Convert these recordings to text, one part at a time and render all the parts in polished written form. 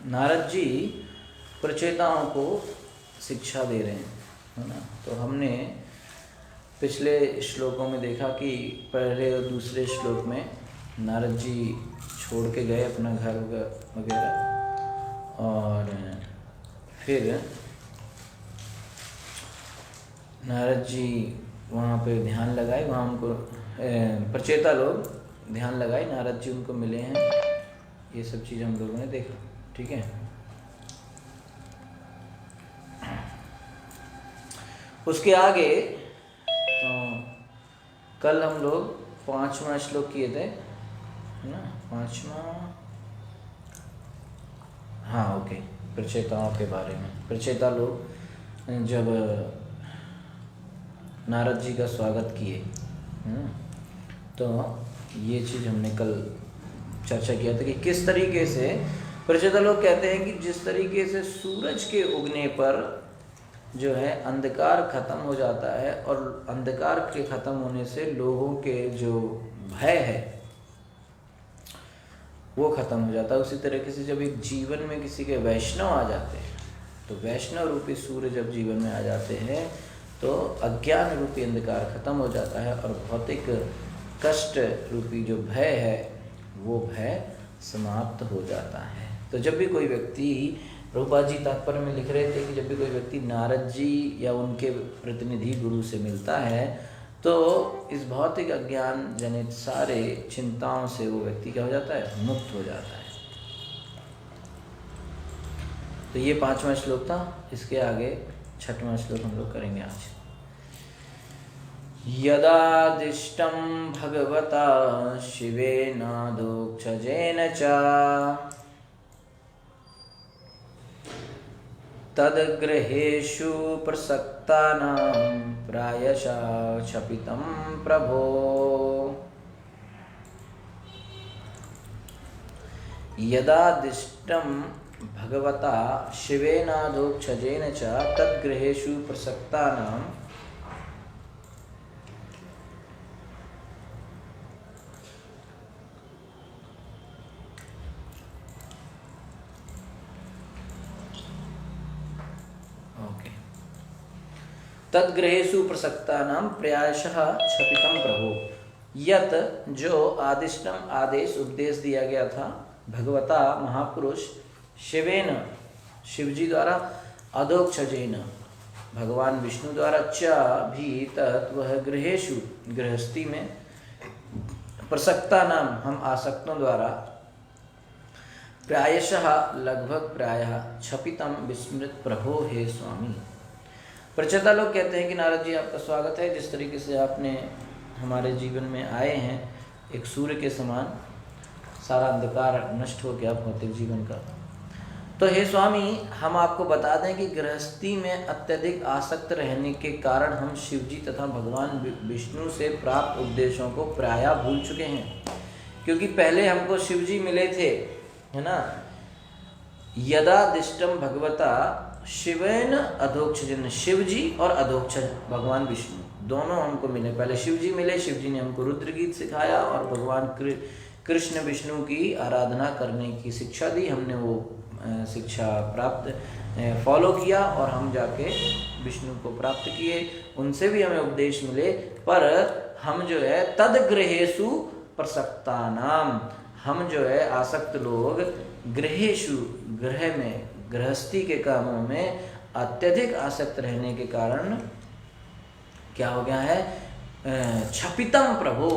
नारद जी प्रचेताओं को शिक्षा दे रहे हैं, है ना। तो हमने पिछले श्लोकों में देखा कि पहले और दूसरे श्लोक में नारद जी छोड़ के गए अपना घर वगैरह, और फिर नारद जी वहाँ पे ध्यान लगाए, वहाँ उनको प्रचेता लोग ध्यान लगाए, नारद जी उनको मिले हैं। ये सब चीज़ हम लोगों ने देखा, ठीक है। उसके आगे तो कल हम लोग 5वां श्लोक किए थे, है ना, 5वां, हाँ ओके, प्रचेताओं के बारे में। प्रचेता लोग जब नारद जी का स्वागत किए, तो ये चीज़ हमने कल चर्चा किया था कि किस तरीके से प्रचेता लोग कहते हैं कि जिस तरीके से सूरज के उगने पर जो है अंधकार खत्म हो जाता है, और अंधकार के खत्म होने से लोगों के जो भय है वो खत्म हो जाता है, उसी तरीके से जब एक जीवन में किसी के वैष्णव आ जाते हैं, तो वैष्णव रूपी सूर्य जब जीवन में आ जाते हैं तो अज्ञान रूपी अंधकार खत्म हो जाता है, और भौतिक कष्ट रूपी जो भय है वो भय समाप्त हो जाता है। तो जब भी कोई व्यक्ति, प्रभुपाद जी तात्पर्य में लिख रहे थे कि जब भी कोई व्यक्ति नारद जी या उनके प्रतिनिधि गुरु से मिलता है तो इस भौतिक अज्ञान जनित सारे चिंताओं से वो व्यक्ति क्या हो जाता है, मुक्त हो जाता है। तो ये 5वां श्लोक था। इसके आगे 6वां श्लोक हम लोग करेंगे आज। यदादिष्टं भगवता शिवेन दोक्षजेन च तद्ग्रहेषु प्रसक्तानां प्रायशः क्षपितं प्रभो। यदादिष्टं भगवता शिवेनादोक्षजेन च तद्ग्रहेषु प्रसक्तानां तद्ग्रहेषु प्रसक्तानां प्रायशः क्षपितं प्रभो। यत जो आदिष्टम आदेश उपदेश दिया गया था भगवता महापुरुष शिवेन शिवजी द्वारा, अधोक्षजेन भगवान विष्णु द्वारा, च भी तत् वह गृहेषु गृहस्थी में, प्रसक्तानां हम आसक्तों द्वारा, प्रायशः लगभग प्रायः, क्षपितं विस्मृत प्रभो हे स्वामी। प्रचेता लोग कहते हैं कि नारद जी आपका स्वागत है, जिस तरीके से आपने हमारे जीवन में आए हैं एक सूर्य के समान, सारा अंधकार नष्ट हो गया भौतिक जीवन का। तो हे स्वामी, हम आपको बता दें कि गृहस्थी में अत्यधिक आसक्त रहने के कारण हम शिवजी तथा भगवान विष्णु से प्राप्त उपदेशों को प्रायः भूल चुके हैं, क्योंकि पहले हमको शिवजी मिले थे, है ना। यदा दिष्टम भगवता शिवेन अधोक्षजन, शिवजी और अधोक्षज भगवान विष्णु दोनों हमको मिले। पहले शिवजी मिले, शिवजी ने हमको रुद्र गीत सिखाया और भगवान कृष्ण विष्णु की आराधना करने की शिक्षा दी। हमने वो शिक्षा प्राप्त फॉलो किया और हम जाके विष्णु को प्राप्त किए, उनसे भी हमें उपदेश मिले। पर हम जो है तद्ग्रहेषु प्रसक्तानाम, हम जो है आसक्त लोग गृहेषु, गृह में, गृहस्थी के कामों में अत्यधिक आसक्त रहने के कारण क्या हो गया है, क्षपितम प्रभो।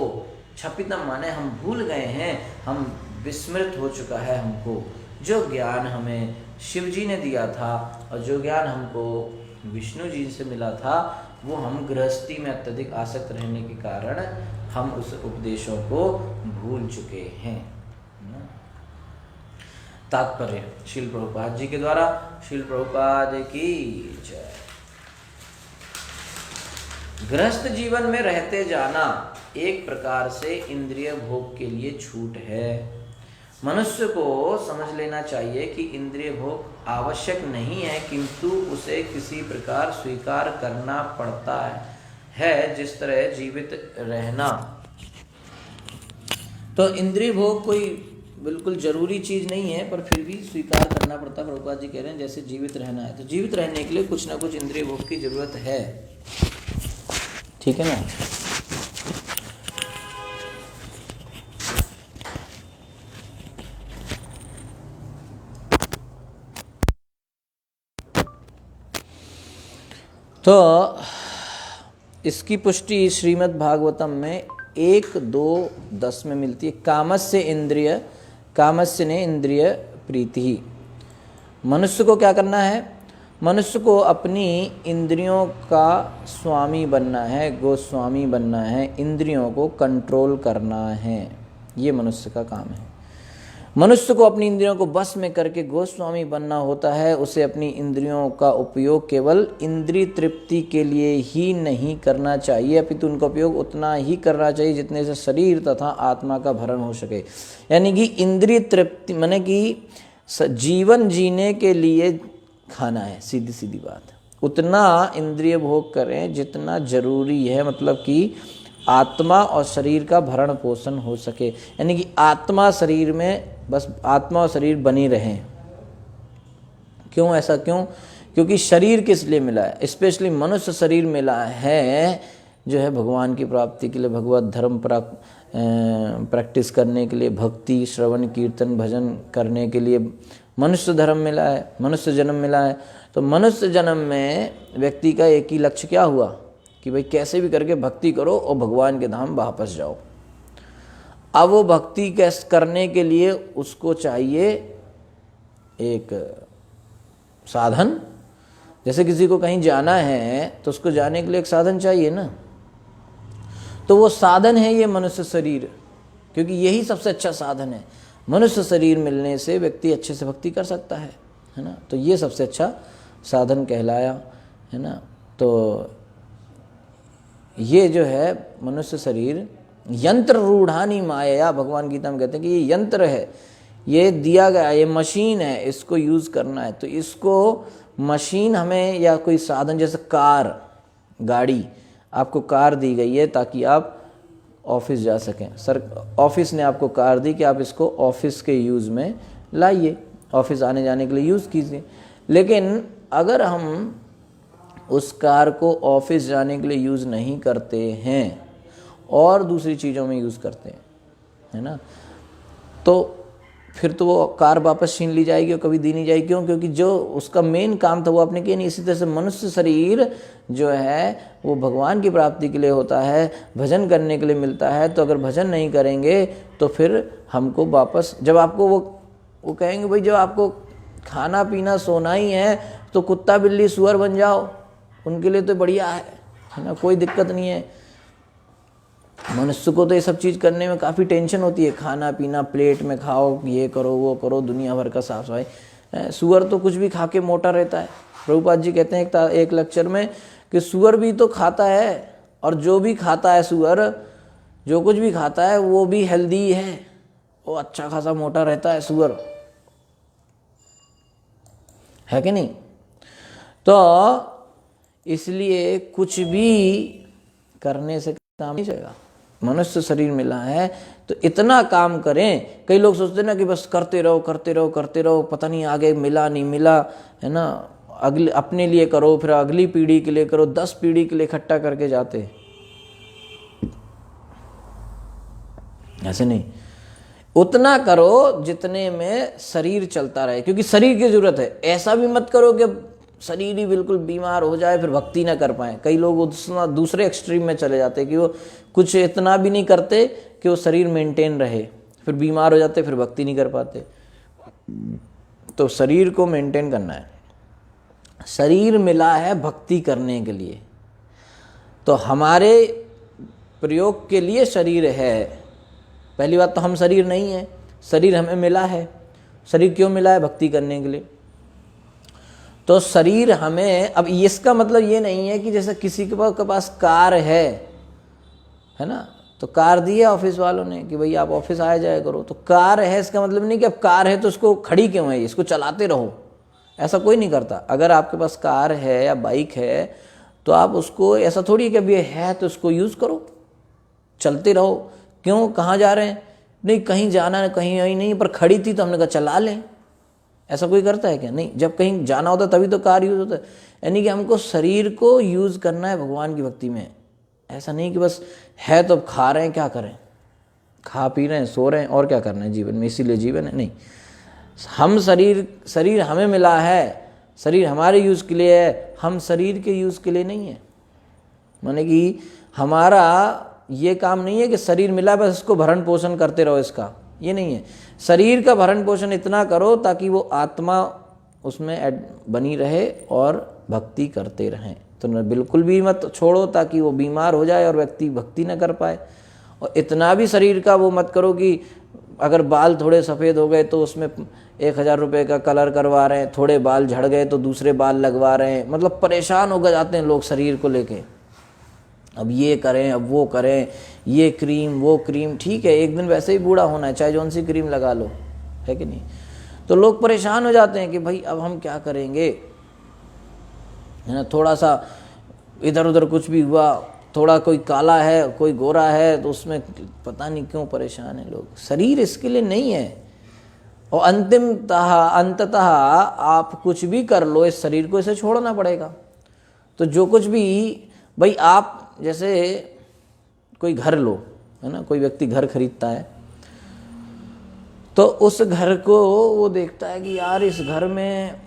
क्षपितम माने हम भूल गए हैं, हम विस्मृत हो चुका है हमको जो ज्ञान हमें शिव जी ने दिया था और जो ज्ञान हमको विष्णु जी से मिला था, वो हम गृहस्थी में अत्यधिक आसक्त रहने के कारण हम उस उपदेशों को भूल चुके हैं। तात्पर्य श्रील प्रभुपाद जी के द्वारा। श्रील प्रभुपाद की जय। गृहस्थ जीवन में रहते जाना एक प्रकार से इंद्रिय भोग के लिए छूट है। मनुष्य को समझ लेना चाहिए कि इंद्रिय भोग आवश्यक नहीं है, किंतु उसे किसी प्रकार स्वीकार करना पड़ता है, जिस तरह जीवित रहना। तो इंद्रिय भोग कोई बिल्कुल ज़रूरी चीज़ नहीं है, पर फिर भी स्वीकार करना पड़ता है। प्रभुपाद जी कह रहे हैं जैसे जीवित रहना है तो जीवित रहने के लिए कुछ ना कुछ इंद्रिय भोग की ज़रूरत है, ठीक है ना। तो इसकी पुष्टि श्रीमद् भागवतम में 1:2:10 में मिलती है। कामस्य ने इंद्रिय प्रीति ही। मनुष्य को क्या करना है? मनुष्य को अपनी इंद्रियों का स्वामी बनना है, गोस्वामी बनना है, इंद्रियों को कंट्रोल करना है, ये मनुष्य का काम है। मनुष्य को अपनी इंद्रियों को बस में करके गोस्वामी बनना होता है। उसे अपनी इंद्रियों का उपयोग केवल इंद्रिय तृप्ति के लिए ही नहीं करना चाहिए, अपितु उनका उपयोग उतना ही करना चाहिए जितने से शरीर तथा आत्मा का भरण हो सके। यानी कि इंद्रिय तृप्ति माने कि जीवन जीने के लिए खाना है, सीधी सीधी बात। उतना इंद्रिय भोग करें जितना जरूरी है, मतलब कि आत्मा और शरीर का भरण पोषण हो सके। यानी कि आत्मा शरीर में, बस आत्मा और शरीर बनी रहें। क्यों ऐसा क्यों? क्योंकि शरीर किस लिए मिला है? स्पेशली मनुष्य शरीर मिला है जो है भगवान की प्राप्ति के लिए, भगवत धर्म प्रैक्टिस करने के लिए, भक्ति श्रवण कीर्तन भजन करने के लिए मनुष्य धर्म मिला है, मनुष्य जन्म मिला है। तो मनुष्य जन्म में व्यक्ति का एक ही लक्ष्य क्या हुआ कि भाई कैसे भी करके भक्ति करो और भगवान के धाम वापस जाओ। अब वो भक्ति कैसे करने के लिए उसको चाहिए एक साधन। जैसे किसी को कहीं जाना है तो उसको जाने के लिए एक साधन चाहिए ना, तो वो साधन है ये मनुष्य शरीर, क्योंकि यही सबसे अच्छा साधन है। मनुष्य शरीर मिलने से व्यक्ति अच्छे से भक्ति कर सकता है ना। तो ये सबसे अच्छा साधन कहलाया, है ना। तो ये जो है मनुष्य शरीर यंत्र रूढ़ानी माया, भगवान गीता में कहते हैं कि ये यंत्र है, ये दिया गया, ये मशीन है, इसको यूज़ करना है। तो इसको मशीन हमें या कोई साधन, जैसे कार, गाड़ी, आपको कार दी गई है ताकि आप ऑफिस जा सकें। सर ऑफिस ने आपको कार दी कि आप इसको ऑफिस के यूज़ में लाइए, ऑफिस आने जाने के लिए यूज़ कीजिए। लेकिन अगर हम उस कार को ऑफिस जाने के लिए यूज़ नहीं करते हैं और दूसरी चीज़ों में यूज़ करते हैं, है ना, तो फिर तो वो कार वापस छीन ली जाएगी और कभी दी नहीं जाएगी। क्यों? क्योंकि जो उसका मेन काम था वो आपने किया नहीं। इसी तरह से मनुष्य शरीर जो है वो भगवान की प्राप्ति के लिए होता है, भजन करने के लिए मिलता है। तो अगर भजन नहीं करेंगे तो फिर हमको वापस, जब आपको वो कहेंगे भाई जब आपको खाना पीना सोना ही है तो कुत्ता बिल्ली सुअर बन जाओ, उनके लिए तो बढ़िया है ना, कोई दिक्कत नहीं है। मनुष्य को तो ये सब चीज़ करने में काफ़ी टेंशन होती है, खाना पीना प्लेट में खाओ, ये करो वो करो, दुनिया भर का साफ सफाई। सुअर तो कुछ भी खा के मोटा रहता है। प्रभुपाद जी कहते हैं एक लेक्चर में कि सुअर भी तो खाता है, और जो भी खाता है सुअर, जो कुछ भी खाता है वो भी हेल्दी है, वो अच्छा खासा मोटा रहता है सुअर, है कि नहीं। तो इसलिए कुछ भी करने से काम नहीं चलेगा। मनुष्य शरीर मिला है तो इतना काम करें। कई लोग सोचते हैं ना कि बस करते रहो करते रहो करते रहो, पता नहीं आगे मिला नहीं मिला, है ना, अगले अपने लिए करो, फिर अगली पीढ़ी के लिए करो, 10 पीढ़ी के लिए इकट्ठा करके जाते। ऐसे नहीं, उतना करो जितने में शरीर चलता रहे, क्योंकि शरीर की जरूरत है। ऐसा भी मत करो कि शरीर ही बिल्कुल बीमार हो जाए फिर भक्ति ना कर पाए। कई लोग दूसरे एक्सट्रीम में चले जाते कि वो कुछ इतना भी नहीं करते कि वो शरीर मेंटेन रहे, फिर बीमार हो जाते, फिर भक्ति नहीं कर पाते। तो शरीर को मेंटेन करना है। शरीर मिला है भक्ति करने के लिए, तो हमारे प्रयोग के लिए शरीर है। पहली बात तो हम शरीर नहीं है, शरीर हमें मिला है। शरीर क्यों मिला है? भक्ति करने के लिए। तो शरीर हमें, अब इसका मतलब ये नहीं है कि जैसे किसी के पास कार है ना, तो कार दी है ऑफिस वालों ने कि भाई आप ऑफिस आया जाया करो, तो कार है इसका मतलब नहीं कि अब कार है तो उसको खड़ी क्यों है, इसको चलाते रहो। ऐसा कोई नहीं करता। अगर आपके पास कार है या बाइक है तो आप उसको, ऐसा थोड़ी है कि अब ये है तो उसको यूज़ करो, चलते रहो। क्यों? कहाँ जा रहे हैं? नहीं कहीं जाना कहीं ही नहीं, पर खड़ी थी तो हमने कहा चला लें। ऐसा कोई करता है क्या? नहीं, जब कहीं जाना होता तभी तो कार यूज होता है। यानी कि हमको शरीर को यूज करना है भगवान की भक्ति में। ऐसा नहीं कि बस है तो खा रहे हैं, क्या करें, खा पी रहे हैं, सो रहे हैं, और क्या करना है जीवन में, इसीलिए जीवन है। नहीं, हम शरीर हमें मिला है, शरीर हमारे यूज़ के लिए है, हम शरीर के यूज़ के लिए नहीं है। माने कि हमारा ये काम नहीं है कि शरीर मिला बस इसको भरण पोषण करते रहो इसका, ये नहीं है। शरीर का भरण पोषण इतना करो ताकि वो आत्मा उसमें बनी रहे और भक्ति करते रहें। तो बिल्कुल भी मत छोड़ो ताकि वो बीमार हो जाए और व्यक्ति भक्ति न कर पाए। और इतना भी शरीर का वो मत करो कि अगर बाल थोड़े सफ़ेद हो गए तो उसमें 1000 रुपये का कलर करवा रहे हैं, थोड़े बाल झड़ गए तो दूसरे बाल लगवा रहे हैं। मतलब परेशान हो गए जाते हैं लोग शरीर को लेके, अब ये करें, अब वो करें, ये क्रीम वो क्रीम। ठीक है, एक दिन वैसे ही बूढ़ा होना है, चाहे जौन सी क्रीम लगा लो, है कि नहीं। तो लोग परेशान हो जाते हैं कि भाई अब हम क्या करेंगे, है ना। थोड़ा सा इधर उधर कुछ भी हुआ, थोड़ा कोई काला है कोई गोरा है, तो उसमें पता नहीं क्यों परेशान है लोग। शरीर इसके लिए नहीं है। और अंततः आप कुछ भी कर लो, इस शरीर को इसे छोड़ना पड़ेगा। तो जो कुछ भी, भाई आप जैसे कोई घर लो, है ना, कोई व्यक्ति घर खरीदता है तो उस घर को वो देखता है कि यार इस घर में,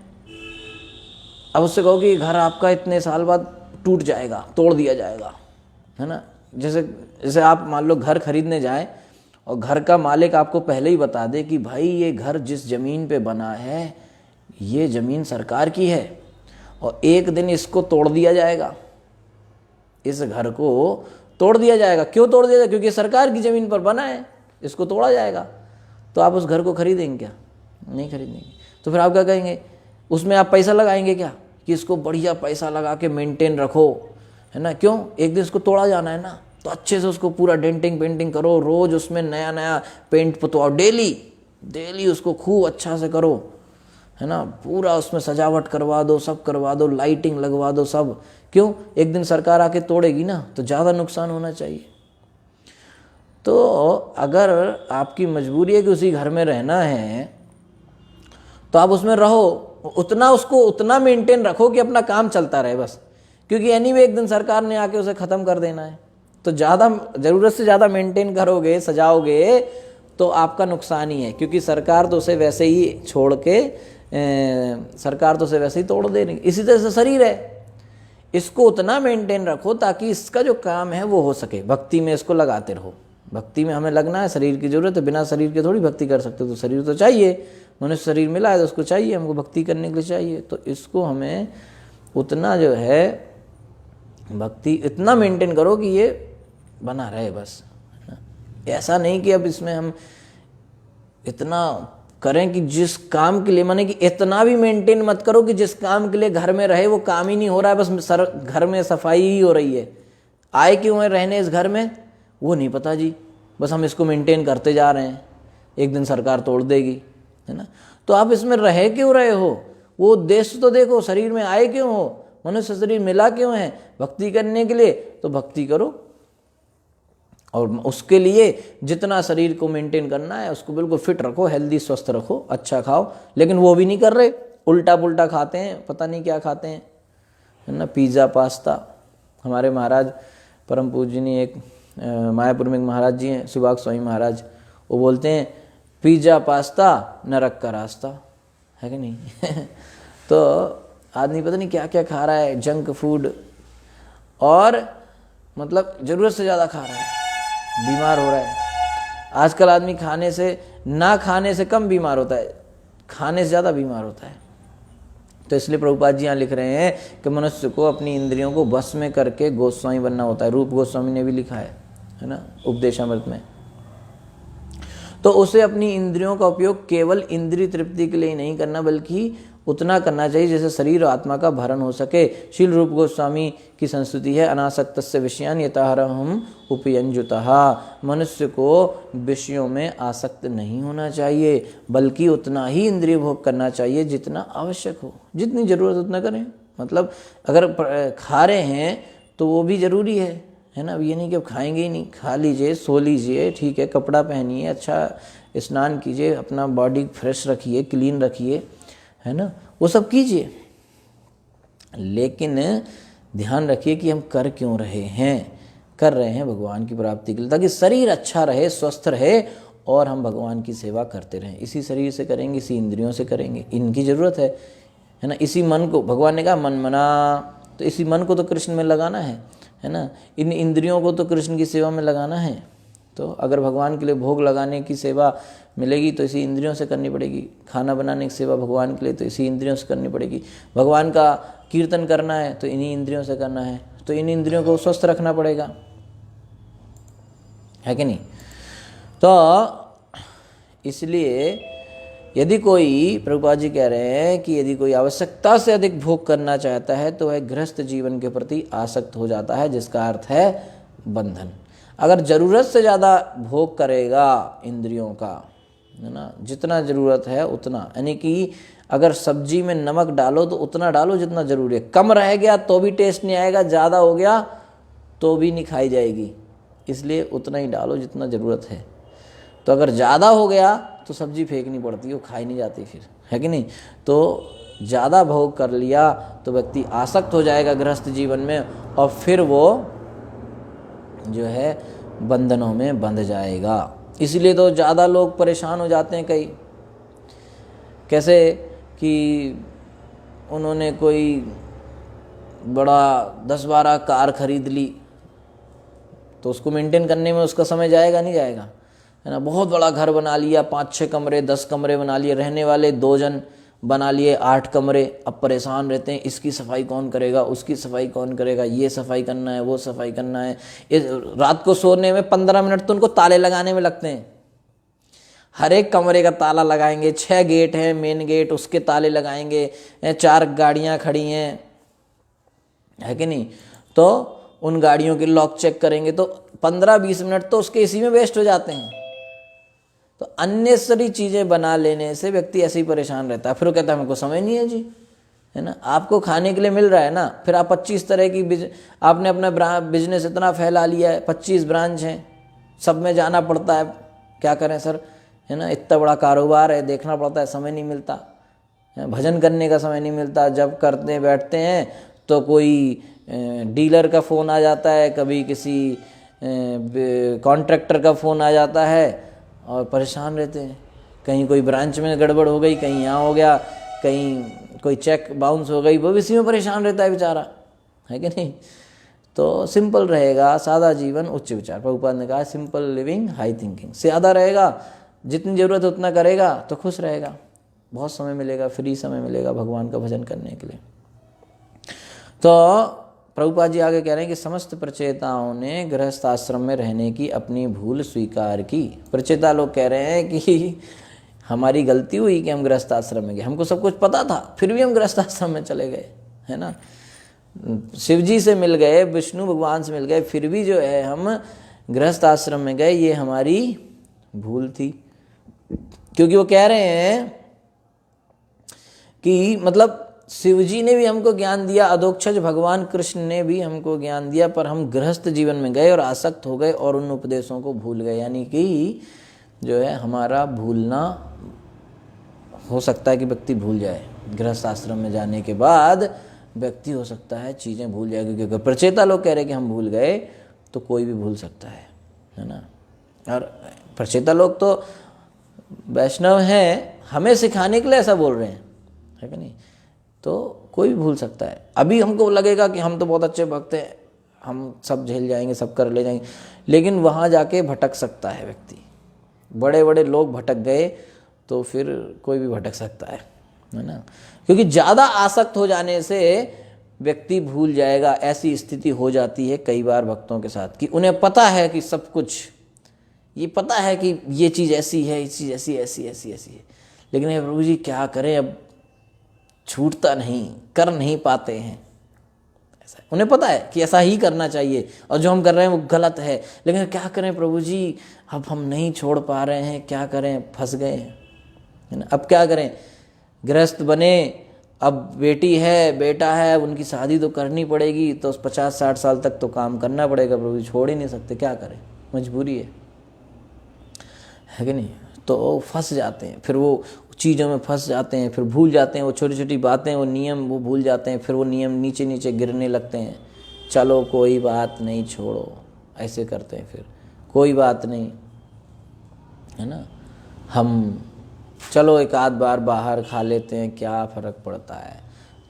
अब उससे कहो कि घर आपका इतने साल बाद टूट जाएगा, तोड़ दिया जाएगा, है ना। जैसे आप मान लो घर खरीदने जाएं और घर का मालिक आपको पहले ही बता दे कि भाई ये घर जिस ज़मीन पे बना है ये ज़मीन सरकार की है और एक दिन इसको तोड़ दिया जाएगा, इस घर को तोड़ दिया जाएगा। क्यों तोड़ दिया जाएगा? क्योंकि सरकार की ज़मीन पर बना है, इसको तोड़ा जाएगा। तो आप उस घर को खरीदेंगे क्या? नहीं खरीदेंगे। तो फिर आप क्या कहेंगे? उसमें आप पैसा लगाएंगे क्या कि इसको बढ़िया पैसा लगा के मेंटेन रखो, है ना। क्यों? एक दिन इसको तोड़ा जाना है ना, तो अच्छे से उसको पूरा डेंटिंग पेंटिंग करो, रोज़ उसमें नया नया पेंट पुतवाओ, डेली उसको खूब अच्छा से करो, है ना। पूरा उसमें सजावट करवा दो, सब करवा दो, लाइटिंग लगवा दो, सब। क्यों? एक दिन सरकार आके तोड़ेगी ना, तो ज़्यादा नुकसान होना चाहिए। तो अगर आपकी मजबूरी है कि उसी घर में रहना है तो आप उसमें रहो, उतना मेंटेन रखो कि अपना काम चलता रहे बस। क्योंकि एनीवे एक दिन सरकार ने आके उसे ख़त्म कर देना है। तो ज़्यादा ज़रूरत से ज़्यादा मेंटेन करोगे, सजाओगे, तो आपका नुकसान ही है। क्योंकि सरकार तो उसे वैसे ही छोड़ के सरकार तो उसे वैसे ही तोड़ दे रही। इसी तरह से शरीर है, इसको उतना मेंटेन रखो ताकि इसका जो काम है वो हो सके। भक्ति में इसको लगाते रहो। भक्ति में हमें लगना है, शरीर की जरूरत है, बिना शरीर के थोड़ी भक्ति कर सकते। तो शरीर तो चाहिए, मनुष्य शरीर मिला है तो उसको चाहिए, हमको भक्ति करने के लिए चाहिए। तो इसको हमें उतना जो है भक्ति इतना मेंटेन करो कि ये बना रहे बस। ऐसा नहीं कि अब इसमें हम इतना करें कि जिस काम के लिए, माने कि इतना भी मेंटेन मत करो कि जिस काम के लिए घर में रहे वो काम ही नहीं हो रहा है, बस घर में सफाई ही हो रही है। आए क्यों है रहने इस घर में वो नहीं पता जी, बस हम इसको मेंटेन करते जा रहे हैं, एक दिन सरकार तोड़ देगी, है ना। तो आप इसमें रहे क्यों रहे हो, वो उद्देश्य तो देखो। शरीर में आए क्यों हो, मनुष्य शरीर मिला क्यों है? भक्ति करने के लिए। तो भक्ति करो और उसके लिए जितना शरीर को मेंटेन करना है उसको बिल्कुल फिट रखो, हेल्दी स्वस्थ रखो, अच्छा खाओ। लेकिन वो भी नहीं कर रहे, उल्टा पुल्टा खाते हैं, पता नहीं क्या खाते हैं, है ना, पिज़्ज़ा पास्ता। हमारे महाराज परम पूजनीय एक मायापुर में एक महाराज जी हैं, सुभाष स्वामी महाराज, वो बोलते हैं पिज़्ज़ा पास्ता नरक का रास्ता, है कि नहीं। तो आदमी पता नहीं क्या क्या खा रहा है, जंक फूड, और मतलब ज़रूरत से ज़्यादा खा रहा है, बीमार हो रहा है। आजकल आदमी ना खाने से कम बीमार होता है, खाने से ज़्यादा बीमार होता है। तो इसलिए प्रभुपाद जी यहाँ लिख रहे हैं कि मनुष्य को अपनी इंद्रियों को बस में करके गोस्वामी बनना होता है। रूप गोस्वामी ने भी लिखा है ना, उपदेशामृत में। तो उसे अपनी इंद्रियों का उपयोग केवल इंद्रिय तृप्ति के लिए नहीं करना, बल्कि उतना करना चाहिए जैसे शरीर और आत्मा का भरण हो सके। शील रूप गोस्वामी की संस्तुति है, अनासक्तस्य विषयान यथारहम् उपयंजुतः। मनुष्य को विषयों में आसक्त नहीं होना चाहिए, बल्कि उतना ही इंद्रिय भोग करना चाहिए जितना आवश्यक हो, जितनी जरूरत उतना करें। मतलब अगर खा रहे हैं तो वो भी जरूरी है है ना। अब ये नहीं कि अब खाएंगे ही नहीं, खा लीजिए, सो लीजिए, ठीक है, कपड़ा पहनिए, अच्छा स्नान कीजिए, अपना बॉडी फ्रेश रखिए, क्लीन रखिए, है ना, वो सब कीजिए, लेकिन ध्यान रखिए कि हम कर क्यों रहे हैं। कर रहे हैं भगवान की प्राप्ति के लिए, ताकि शरीर अच्छा रहे, स्वस्थ रहे और हम भगवान की सेवा करते रहें। इसी शरीर से करेंगे, इसी इंद्रियों से करेंगे, इनकी ज़रूरत है ना। इसी मन को, भगवान ने कहा मन मना, तो इसी मन को तो कृष्ण में लगाना है ना। इन इंद्रियों को तो कृष्ण की सेवा में लगाना है। तो अगर भगवान के लिए भोग लगाने की सेवा मिलेगी तो इसी इंद्रियों से करनी पड़ेगी। खाना बनाने की सेवा भगवान के लिए तो इसी इंद्रियों से करनी पड़ेगी। भगवान का कीर्तन करना है तो इन्हीं इंद्रियों से करना है, तो इन इंद्रियों को स्वस्थ रखना पड़ेगा, है कि नहीं। तो इसलिए यदि कोई, प्रभुपाद जी कह रहे हैं कि यदि कोई आवश्यकता से अधिक भोग करना चाहता है तो वह गृहस्थ जीवन के प्रति आसक्त हो जाता है, जिसका अर्थ है बंधन। अगर ज़रूरत से ज़्यादा भोग करेगा इंद्रियों का, है ना, जितना ज़रूरत है उतना, यानी कि अगर सब्जी में नमक डालो तो उतना डालो जितना ज़रूरी है। कम रह गया तो भी टेस्ट नहीं आएगा, ज़्यादा हो गया तो भी नहीं खाई जाएगी, इसलिए उतना ही डालो जितना ज़रूरत है। तो अगर ज़्यादा हो गया तो सब्जी फेंकनी पड़ती है, वो खाई नहीं जाती फिर, है कि नहीं। तो ज़्यादा भोग कर लिया तो व्यक्ति आसक्त हो जाएगा गृहस्थ जीवन में, और फिर वो जो है बंधनों में बंध जाएगा। इसलिए तो ज़्यादा लोग परेशान हो जाते हैं कई, कैसे कि उन्होंने कोई बड़ा 10-12 कार खरीद ली, तो उसको मेंटेन करने में उसका समय जाएगा नहीं जाएगा, है ना। बहुत बड़ा घर बना लिया, 5-6 कमरे 10 कमरे बना लिए, रहने वाले 2 जन बना लिए 8 कमरे, अब परेशान रहते हैं, इसकी सफाई कौन करेगा, उसकी सफाई कौन करेगा, ये सफाई करना है, वो सफाई करना है। रात को सोने में 15 मिनट तो उनको ताले लगाने में लगते हैं। हर एक कमरे का ताला लगाएंगे, 6 गेट हैं, मेन गेट, उसके ताले लगाएंगे, 4 गाड़ियाँ खड़ी हैं, है कि नहीं, तो उन गाड़ियों के लॉक चेक करेंगे, तो 15-20 मिनट तो उसके इसी में वेस्ट हो जाते हैं। तो अननेसेसरी चीज़ें बना लेने से व्यक्ति ऐसे ही परेशान रहता है। फिर वो कहता है हमको समय नहीं है जी, है ना। आपको खाने के लिए मिल रहा है ना, फिर आप 25 तरह की आपने अपना बिजनेस इतना फैला लिया है, 25 ब्रांच हैं, सब में जाना पड़ता है, क्या करें सर, है ना, इतना बड़ा कारोबार है, देखना पड़ता है, समय नहीं मिलता, भजन करने का समय नहीं मिलता। जब करते बैठते हैं तो कोई डीलर का फ़ोन आ जाता है, कभी किसी कॉन्ट्रैक्टर का फ़ोन आ जाता है, और परेशान रहते हैं। कहीं कोई ब्रांच में गड़बड़ हो गई, कहीं यहाँ हो गया, कहीं कोई चेक बाउंस हो गई, वो भी इसी में परेशान रहता है बेचारा, है कि नहीं। तो सिंपल रहेगा, सादा जीवन उच्च विचार। प्रभुपाद ने कहा सिंपल लिविंग हाई थिंकिंग। ज़्यादा रहेगा, जितनी ज़रूरत है उतना करेगा तो खुश रहेगा, बहुत समय मिलेगा, फ्री समय मिलेगा भगवान का भजन करने के लिए। तो प्रभुपाद जी आगे कह रहे हैं कि समस्त प्रचेताओं ने गृहस्थ आश्रम में रहने की अपनी भूल स्वीकार की। प्रचेता लोग कह रहे हैं कि हमारी गलती हुई कि हम गृहस्थ आश्रम में गए, हमको सब कुछ पता था फिर भी हम गृहस्थ आश्रम में चले गए, है ना। शिव जी से मिल गए, विष्णु भगवान से मिल गए, फिर भी जो है हम गृहस्थ आश्रम में गए, ये हमारी भूल थी। क्योंकि वो कह रहे हैं कि मतलब शिव जी ने भी हमको ज्ञान दिया, अधोक्षज भगवान कृष्ण ने भी हमको ज्ञान दिया, पर हम गृहस्थ जीवन में गए और आसक्त हो गए और उन उपदेशों को भूल गए। यानी कि जो है हमारा भूलना हो सकता है कि व्यक्ति भूल जाए, गृहस्थ आश्रम में जाने के बाद व्यक्ति हो सकता है चीज़ें भूल जाए। क्योंकि अगर प्रचेता लोग कह रहे हैं कि हम भूल गए तो कोई भी भूल सकता है ना। और प्रचेता लोग तो वैष्णव हैं, हमें सिखाने के लिए ऐसा बोल रहे हैं, है कि नहीं। तो कोई भी भूल सकता है। अभी हमको लगेगा कि हम तो बहुत अच्छे भक्त हैं, हम सब झेल जाएंगे, सब कर ले जाएंगे, लेकिन वहाँ जाके भटक सकता है व्यक्ति। बड़े बड़े लोग भटक गए तो फिर कोई भी भटक सकता है ना। क्योंकि ज़्यादा आसक्त हो जाने से व्यक्ति भूल जाएगा। ऐसी स्थिति हो जाती है कई बार भक्तों के साथ कि उन्हें पता है कि सब कुछ, ये पता है कि ये चीज़ ऐसी है, ये चीज़ ऐसी ऐसी ऐसी ऐसी है, लेकिन प्रभु जी क्या करें, अब छूटता नहीं, कर नहीं पाते हैं। ऐसा उन्हें पता है कि ऐसा ही करना चाहिए और जो हम कर रहे हैं वो गलत है, लेकिन क्या करें प्रभु जी, अब हम नहीं छोड़ पा रहे हैं, क्या करें, फंस गए हैं, है ना। अब क्या करें, गृहस्थ बने, अब बेटी है बेटा है, उनकी शादी तो करनी पड़ेगी, तो 50-60 साल तक तो काम करना पड़ेगा प्रभु जी, छोड़ ही नहीं सकते, क्या करें, मजबूरी है कि नहीं। तो फंस जाते हैं, फिर वो चीज़ों में फंस जाते हैं, फिर भूल जाते हैं वो छोटी छोटी बातें, वो नियम वो भूल जाते हैं, फिर वो नियम नीचे नीचे गिरने लगते हैं। चलो कोई बात नहीं, छोड़ो, ऐसे करते हैं, फिर कोई बात नहीं, है ना, हम चलो एक आध बार बाहर खा लेते हैं, क्या फ़र्क पड़ता है,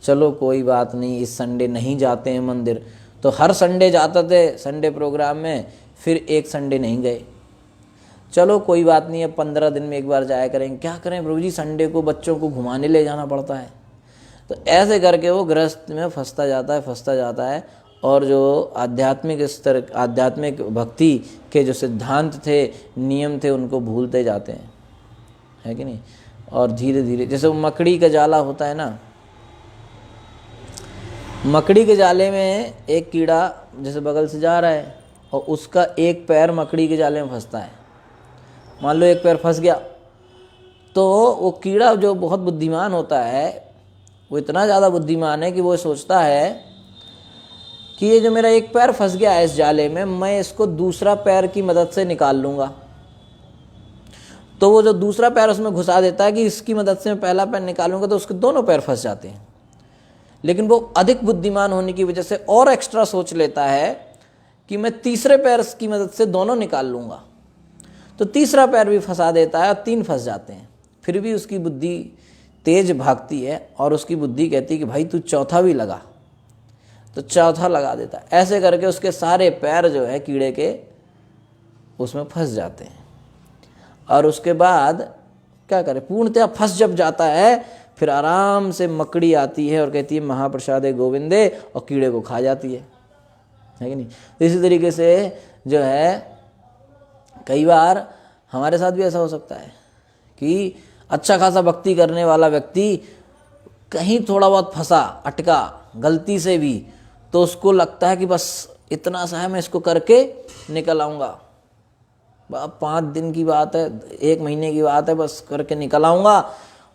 चलो कोई बात नहीं, इस संडे नहीं जाते हैं मंदिर, तो हर संडे जाते थे संडे प्रोग्राम में, फिर एक संडे नहीं गए, चलो कोई बात नहीं, अब 15 दिन में एक बार जाया करेंगे, क्या करें प्रभु जी, संडे को बच्चों को घुमाने ले जाना पड़ता है। तो ऐसे करके वो गृहस्थ में फंसता जाता है, और जो आध्यात्मिक स्तर, आध्यात्मिक भक्ति के जो सिद्धांत थे, नियम थे, उनको भूलते जाते हैं, है कि नहीं। और धीरे धीरे, जैसे वो मकड़ी का जाला होता है ना, मकड़ी के जाले में एक कीड़ा जैसे बगल से जा रहा है, और उसका एक पैर मकड़ी के जाले में फंसता है, मान लो एक पैर फंस गया, तो वो कीड़ा जो बहुत बुद्धिमान होता है, वो इतना ज़्यादा बुद्धिमान है कि वो सोचता है कि ये जो मेरा एक पैर फंस गया है इस जाले में, मैं इसको दूसरा पैर की मदद से निकाल लूँगा। तो वो जो दूसरा पैर उसमें घुसा देता है कि इसकी मदद से मैं पहला पैर निकालूंगा, तो उसके दोनों पैर फंस जाते हैं। लेकिन वो अधिक बुद्धिमान होने की वजह से और एक्स्ट्रा सोच लेता है कि मैं तीसरे पैर की मदद से दोनों निकाल लूँगा, तो तीसरा पैर भी फंसा देता है और 3 फंस जाते हैं। फिर भी उसकी बुद्धि तेज भागती है, और उसकी बुद्धि कहती है कि भाई तू चौथा भी लगा, तो चौथा लगा देता है। ऐसे करके उसके सारे पैर जो है कीड़े के उसमें फंस जाते हैं, और उसके बाद क्या करे, पूर्णतः फंस जब जाता है, फिर आराम से मकड़ी आती है और कहती है महाप्रसादे गोविंदे, और कीड़े को खा जाती है कि नहीं। तो इसी तरीके से जो है कई बार हमारे साथ भी ऐसा हो सकता है कि अच्छा खासा भक्ति करने वाला व्यक्ति कहीं थोड़ा बहुत फंसा, अटका गलती से भी, तो उसको लगता है कि बस इतना सा है, मैं इसको करके निकल आऊँगा, 5 दिन की बात है, 1 महीने की बात है, बस करके निकल आऊँगा।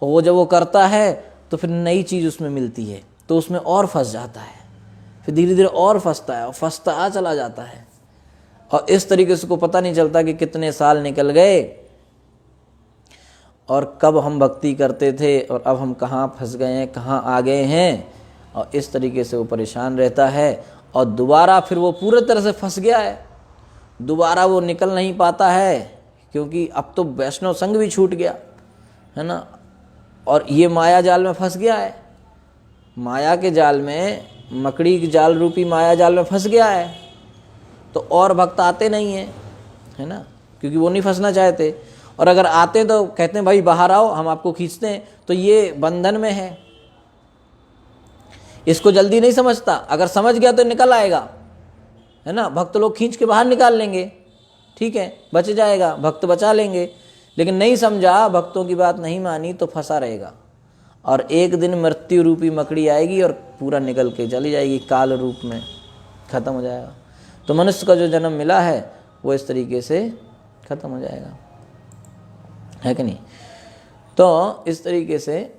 और वो जब वो करता है तो फिर नई चीज़ उसमें मिलती है, तो उसमें और फंस जाता है, फिर धीरे धीरे और फंसता है, और फंसता चला जाता है, और इस तरीके से उसको पता नहीं चलता कि कितने साल निकल गए, और कब हम भक्ति करते थे और अब हम कहाँ फंस गए हैं, कहाँ आ गए हैं, और इस तरीके से वो परेशान रहता है। और दोबारा फिर वो पूरे तरह से फंस गया है, दोबारा वो निकल नहीं पाता है, क्योंकि अब तो वैष्णव संग भी छूट गया है ना, और ये माया जाल में फंस गया है, माया के जाल में, मकड़ी के जाल रूपी माया जाल में फंस गया है। तो और भक्त आते नहीं हैं, है ना, क्योंकि वो नहीं फंसना चाहते, और अगर आते तो कहते हैं भाई बाहर आओ, हम आपको खींचते हैं। तो ये बंधन में है, इसको जल्दी नहीं समझता, अगर समझ गया तो निकल आएगा, है ना, भक्त लोग खींच के बाहर निकाल लेंगे, ठीक है, बच जाएगा, भक्त बचा लेंगे। लेकिन नहीं समझा, भक्तों की बात नहीं मानी, तो फंसा रहेगा, और एक दिन मृत्यु रूपी मकड़ी आएगी और पूरा निकल के चली जाएगी, काल रूप में खत्म हो जाएगा। तो मनुष्य का जो जन्म मिला है वो इस तरीके से खत्म हो जाएगा, है कि नहीं। तो इस तरीके से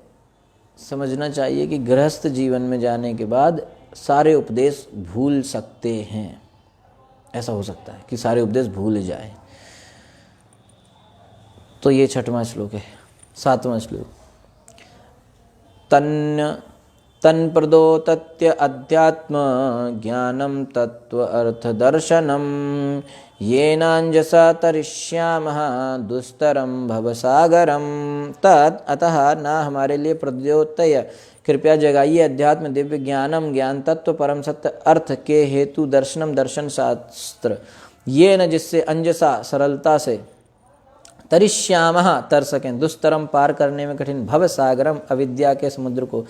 समझना चाहिए कि गृहस्थ जीवन में जाने के बाद सारे उपदेश भूल सकते हैं, ऐसा हो सकता है कि सारे उपदेश भूल जाए। तो ये 6वां श्लोक है। 7वां श्लोक, तन्प्रदो तत्य अध्यात्म ज्ञानम तत्व अर्थ दर्शनम येनांजसा तरिष्यामः दुस्तरम भवसागरम तत् अतः ना हमारे लिए प्रद्योतय कृपया जगाइए अध्यात्म दिव्य ज्ञानम ज्ञान तत्व परम सत्य अर्थ के हेतु दर्शनम दर्शन शास्त्र, ये न जिससे अंजसा सरलता से तरिष्यामः तर सकें दुस्तरम पार करने में कठिन भव सागरम अविद्या के समुद्र को।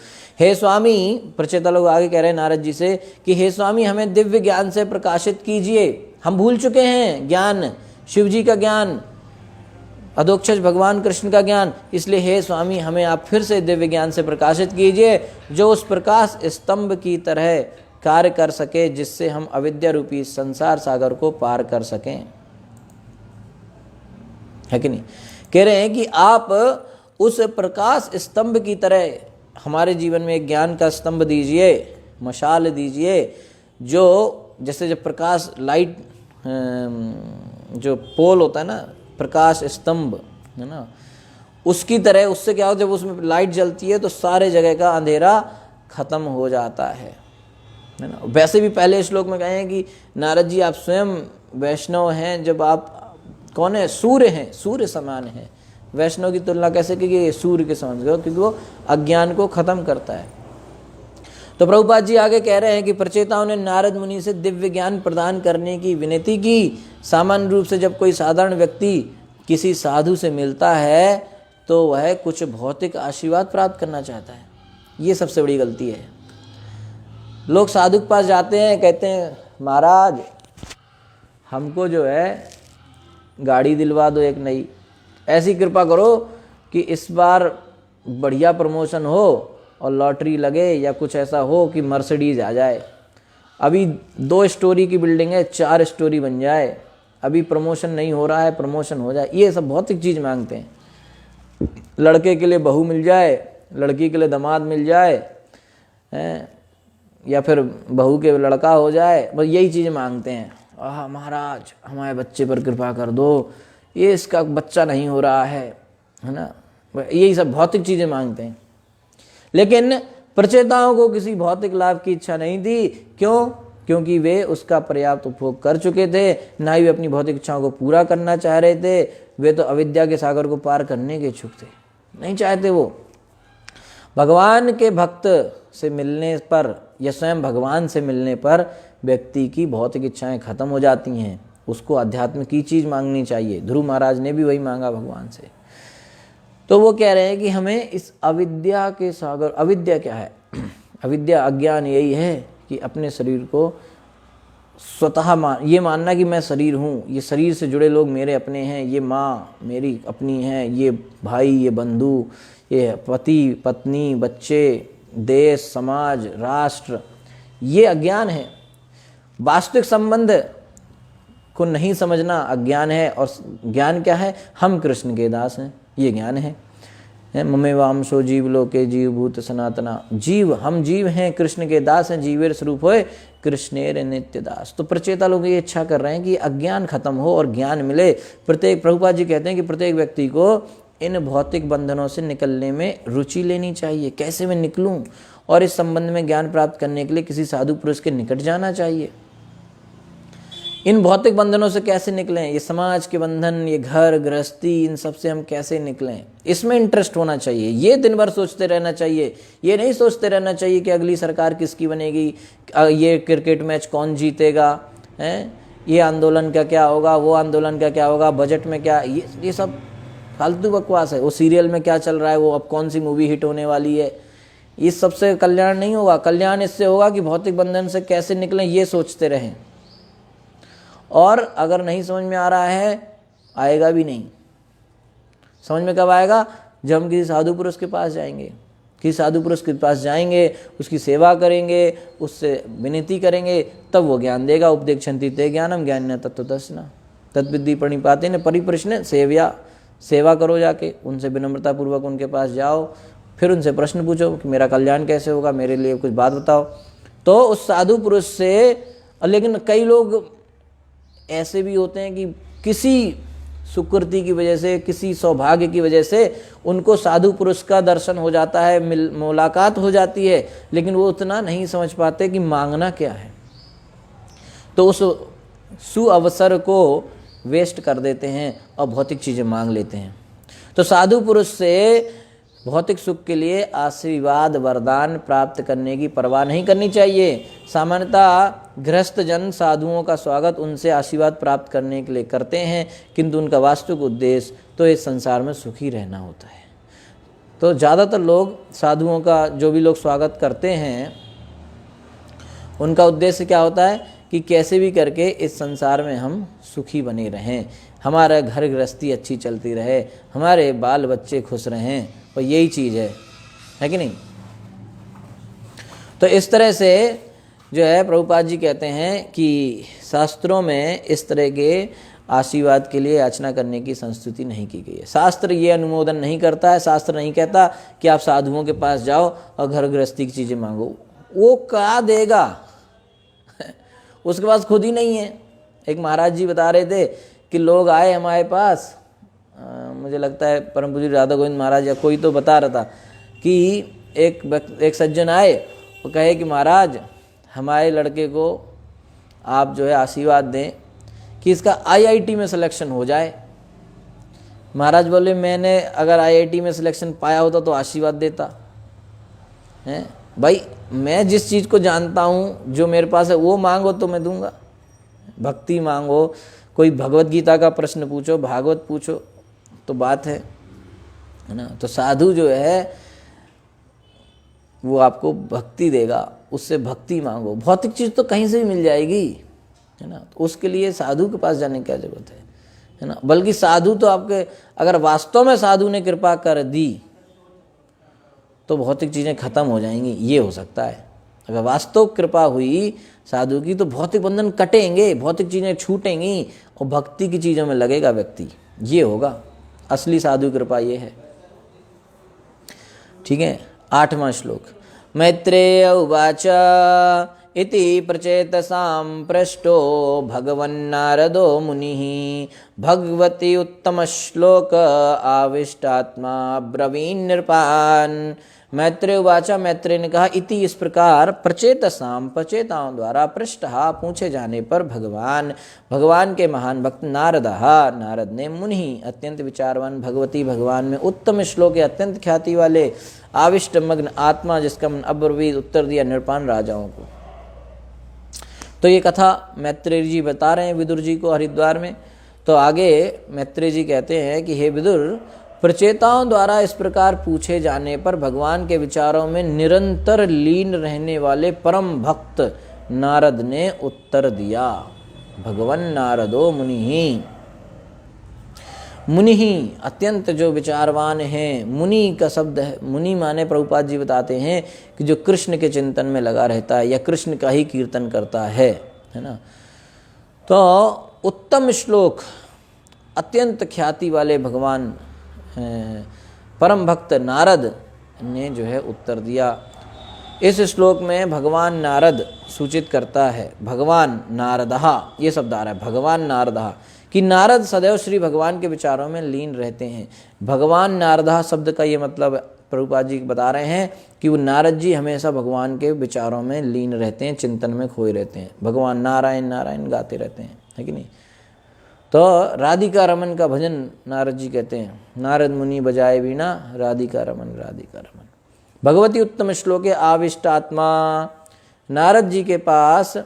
हे स्वामी, प्रचेता लोग आगे कह रहे हैं नारद जी से कि हे स्वामी हमें दिव्य ज्ञान से प्रकाशित कीजिए, हम भूल चुके हैं ज्ञान, शिव जी का ज्ञान, अधोक्षज भगवान कृष्ण का ज्ञान, इसलिए हे स्वामी हमें आप फिर से दिव्य ज्ञान से प्रकाशित कीजिए, जो उस प्रकाश स्तंभ की तरह कार्य कर सके, जिससे हम अविद्या रूपी संसार सागर को पार कर सकें, है कि नहीं। कह रहे हैं कि आप उस प्रकाश स्तंभ की तरह हमारे जीवन में एक ज्ञान का स्तंभ दीजिए, मशाल दीजिए, जो जैसे जब प्रकाश लाइट जो पोल होता है ना, प्रकाश स्तंभ है ना, उसकी तरह, उससे क्या होता है जब उसमें लाइट जलती है तो सारे जगह का अंधेरा खत्म हो जाता है ना। वैसे भी पहले श्लोक में कहे हैं कि नारद जी आप स्वयं वैष्णव हैं, जब आप कौन है, सूर्य हैं, सूर्य समान है। वैष्णव की तुलना कैसे की गई, सूर्य के समान, क्योंकि वो अज्ञान को खत्म करता है। तो प्रभुपाद जी आगे कह रहे हैं कि प्रचेताओं ने नारद मुनि से दिव्य ज्ञान प्रदान करने की विनती की। सामान्य रूप से जब कोई साधारण व्यक्ति किसी साधु से मिलता है तो वह कुछ भौतिक आशीर्वाद प्राप्त करना चाहता है। ये सबसे बड़ी गलती है। लोग साधु के पास जाते हैं, कहते हैं महाराज हमको जो है गाड़ी दिलवा दो एक नई, ऐसी कृपा करो कि इस बार बढ़िया प्रमोशन हो और लॉटरी लगे, या कुछ ऐसा हो कि मर्सिडीज आ जाए। अभी 2 स्टोरी की बिल्डिंग है, 4 स्टोरी बन जाए। अभी प्रमोशन नहीं हो रहा है, प्रमोशन हो जाए। ये सब भौतिक चीज़ मांगते हैं। लड़के के लिए बहू मिल जाए, लड़की के लिए दामाद मिल जाए, या फिर बहू के लड़का हो जाए, बस यही चीज़ मांगते हैं। महाराज हमारे बच्चे पर कृपा कर दो, ये इसका बच्चा नहीं हो रहा है ना। यही सब भौतिक चीज़ें मांगते हैं। लेकिन प्रचेताओं को किसी भौतिक लाभ की इच्छा नहीं थी। क्यों? क्योंकि वे उसका पर्याप्त उपभोग कर चुके थे, ना ही वे अपनी भौतिक इच्छाओं को पूरा करना चाह रहे थे। वे तो अविद्या के सागर को पार करने के इच्छुक थे, नहीं चाहते वो। भगवान के भक्त से मिलने पर या स्वयं भगवान से मिलने पर व्यक्ति की भौतिक इच्छाएं खत्म हो जाती हैं। उसको अध्यात्म की चीज़ मांगनी चाहिए। ध्रुव महाराज ने भी वही मांगा भगवान से। तो वो कह रहे हैं कि हमें इस अविद्या के सागर, अविद्या क्या है? अविद्या अज्ञान यही है कि अपने शरीर को स्वतः ये मानना कि मैं शरीर हूँ, ये शरीर से जुड़े लोग मेरे अपने हैं, ये माँ मेरी अपनी है, ये भाई, ये बंधु, ये पति पत्नी, बच्चे, देश, समाज, राष्ट्र, ये अज्ञान है। वास्तविक संबंध को नहीं समझना अज्ञान है। और ज्ञान क्या है? हम कृष्ण के दास हैं, ये ज्ञान है। ममेवांशो जीव लोके जीव भूत सनातना। जीव, हम जीव हैं, कृष्ण के दास हैं। जीवेर स्वरूप होए कृष्णेर नित्य दास। तो प्रचेता लोग ये इच्छा कर रहे हैं कि अज्ञान खत्म हो और ज्ञान मिले। प्रभुपाद जी कहते हैं कि प्रत्येक व्यक्ति को इन भौतिक बंधनों से निकलने में रुचि लेनी चाहिए। कैसे मैं निकलूं? और इस संबंध में ज्ञान प्राप्त करने के लिए किसी साधु पुरुष के निकट जाना चाहिए। इन भौतिक बंधनों से कैसे निकलें? ये समाज के बंधन, ये घर गृहस्थी, इन सब से हम कैसे निकलें? इसमें इंटरेस्ट होना चाहिए। ये दिन भर सोचते रहना चाहिए। ये नहीं सोचते रहना चाहिए कि अगली सरकार किसकी बनेगी, ये क्रिकेट मैच कौन जीतेगा, ये आंदोलन का क्या होगा, वो आंदोलन का क्या होगा, बजट में क्या, ये सब फालतू बकवास है। वो सीरियल में क्या चल रहा है, वो अब कौन सी मूवी हिट होने वाली है, इस सबसे कल्याण नहीं होगा। कल्याण इससे होगा कि भौतिक बंधन से कैसे निकलें, ये सोचते रहें। और अगर नहीं समझ में आ रहा है, आएगा भी नहीं। समझ में कब आएगा? जब हम किसी साधु पुरुष के पास जाएंगे। किसी साधु पुरुष के पास जाएंगे, उसकी सेवा करेंगे, उससे विनती करेंगे, तब वो ज्ञान देगा। उपदेक्षन्ति ते ज्ञानम ज्ञान तत्त्वतस्ना तद्विद्धि प्रणिपाते न परिप्रश्न सेव्या। सेवा करो, जाके उनसे विनम्रता पूर्वक उनके पास जाओ, फिर उनसे प्रश्न पूछो कि मेरा कल्याण कैसे होगा, मेरे लिए कुछ बात बताओ। तो उस साधु पुरुष से, लेकिन कई लोग ऐसे भी होते हैं कि किसी सुकृति की वजह से, किसी सौभाग्य की वजह से उनको साधु पुरुष का दर्शन हो जाता है, मुलाकात हो जाती है, लेकिन वो उतना नहीं समझ पाते कि मांगना क्या है। तो उस सुअवसर को वेस्ट कर देते हैं और भौतिक चीज़ें मांग लेते हैं। तो साधु पुरुष से भौतिक सुख के लिए आशीर्वाद वरदान प्राप्त करने की परवाह नहीं करनी चाहिए। सामान्यतः गृहस्थ जन साधुओं का स्वागत उनसे आशीर्वाद प्राप्त करने के लिए करते हैं, किंतु उनका वास्तविक उद्देश्य तो इस संसार में सुखी रहना होता है। तो ज़्यादातर लोग साधुओं का, जो भी लोग स्वागत करते हैं, उनका उद्देश्य क्या होता है कि कैसे भी करके इस संसार में हम सुखी बने रहें, हमारा घर गृहस्थी अच्छी चलती रहे, हमारे बाल बच्चे खुश रहें, और यही चीज़ है कि नहीं? तो इस तरह से जो है प्रभुपाद जी कहते हैं कि शास्त्रों में इस तरह के आशीर्वाद के लिए याचना करने की संस्तुति नहीं की गई है। शास्त्र ये अनुमोदन नहीं करता है। शास्त्र नहीं कहता कि आप साधुओं के पास जाओ और घर गृहस्थी की चीज़ें मांगो, वो क्या देगा उसके पास खुद ही नहीं है। एक महाराज जी बता रहे थे कि लोग आए हमारे पास, मुझे लगता है परम पूज्य राधा गोविंद महाराज या कोई तो बता रहा था कि एक सज्जन आए, वो कहे कि महाराज हमारे लड़के को आप जो है आशीर्वाद दें कि इसका आईआईटी में सिलेक्शन हो जाए। महाराज बोले मैंने अगर आईआईटी में सिलेक्शन पाया होता तो आशीर्वाद देता है। भाई मैं जिस चीज़ को जानता हूँ, जो मेरे पास है वो मांगो तो मैं दूंगा। भक्ति मांगो, कोई भगवत गीता का प्रश्न पूछो, भागवत पूछो तो बात है ना। तो साधु जो है वो आपको भक्ति देगा, उससे भक्ति मांगो। भौतिक चीज़ तो कहीं से भी मिल जाएगी, है ना। तो उसके लिए साधु के पास जाने की क्या जरूरत है ना। बल्कि साधु तो आपके, अगर वास्तव में साधु ने कृपा कर दी तो भौतिक चीज़ें खत्म हो जाएंगी, ये हो सकता है। अगर वास्तव कृपा हुई साधु की तो भौतिक बंधन कटेंगे, भौतिक चीज़ें छूटेंगी और भक्ति की चीज़ों में लगेगा व्यक्ति, ये होगा असली साधु कृपा, ये है। ठीक है। 8वां श्लोक। मैत्रेय उवाच इति प्रचेतसां पृष्टो भगवन्नारदो मुनिः भगवती उत्तम श्लोक आविष्टात्मा ब्रवीन् नृपान्। मैत्रेय उवाचा, मैत्रेय ने कहा, इति इस प्रकार, प्रचेतसाम प्रचेताओं द्वारा, पृष्ठः पूछे जाने पर, भगवान के महान भक्त नारद ने मुनि अत्यंत विचारवान भगवती भगवान में उत्तम श्लोक अत्यंत ख्याति वाले आविष्ट मग्न आत्मा जिसका मन अब्रवीत उत्तर दिया नृपान राजाओं को। तो ये कथा मैत्रेय जी बता रहे हैं विदुर जी को हरिद्वार में। तो आगे मैत्रेय जी कहते हैं कि हे विदुर, प्रचेताओं द्वारा इस प्रकार पूछे जाने पर भगवान के विचारों में निरंतर लीन रहने वाले परम भक्त नारद ने उत्तर दिया। भगवन नारदो मुनि, मुनि अत्यंत जो विचारवान हैं। मुनि का शब्द है, मुनि माने प्रभुपाद जी बताते हैं कि जो कृष्ण के चिंतन में लगा रहता है या कृष्ण का ही कीर्तन करता है ना। तो उत्तम श्लोक अत्यंत ख्याति वाले भगवान परम भक्त नारद ने जो है उत्तर दिया। इस श्लोक में भगवान नारद सूचित करता है, भगवान नारदहा ये शब्द आ रहा है, भगवान नारदहा, कि नारद सदैव श्री भगवान के विचारों में लीन रहते हैं। भगवान नारदहा शब्द का ये मतलब प्रभुपाद जी बता रहे हैं कि वो नारद जी हमेशा भगवान के विचारों में लीन रहते हैं, चिंतन में खोए रहते हैं, भगवान नारायण नारायण गाते रहते हैं, है कि नहीं। तो राधिका रमन का भजन नारद जी कहते हैं, नारद मुनि बजाए वीणा राधिका रमन राधिका रमन। भगवती उत्तम श्लोक आविष्ट आत्मा, नारद जी के पास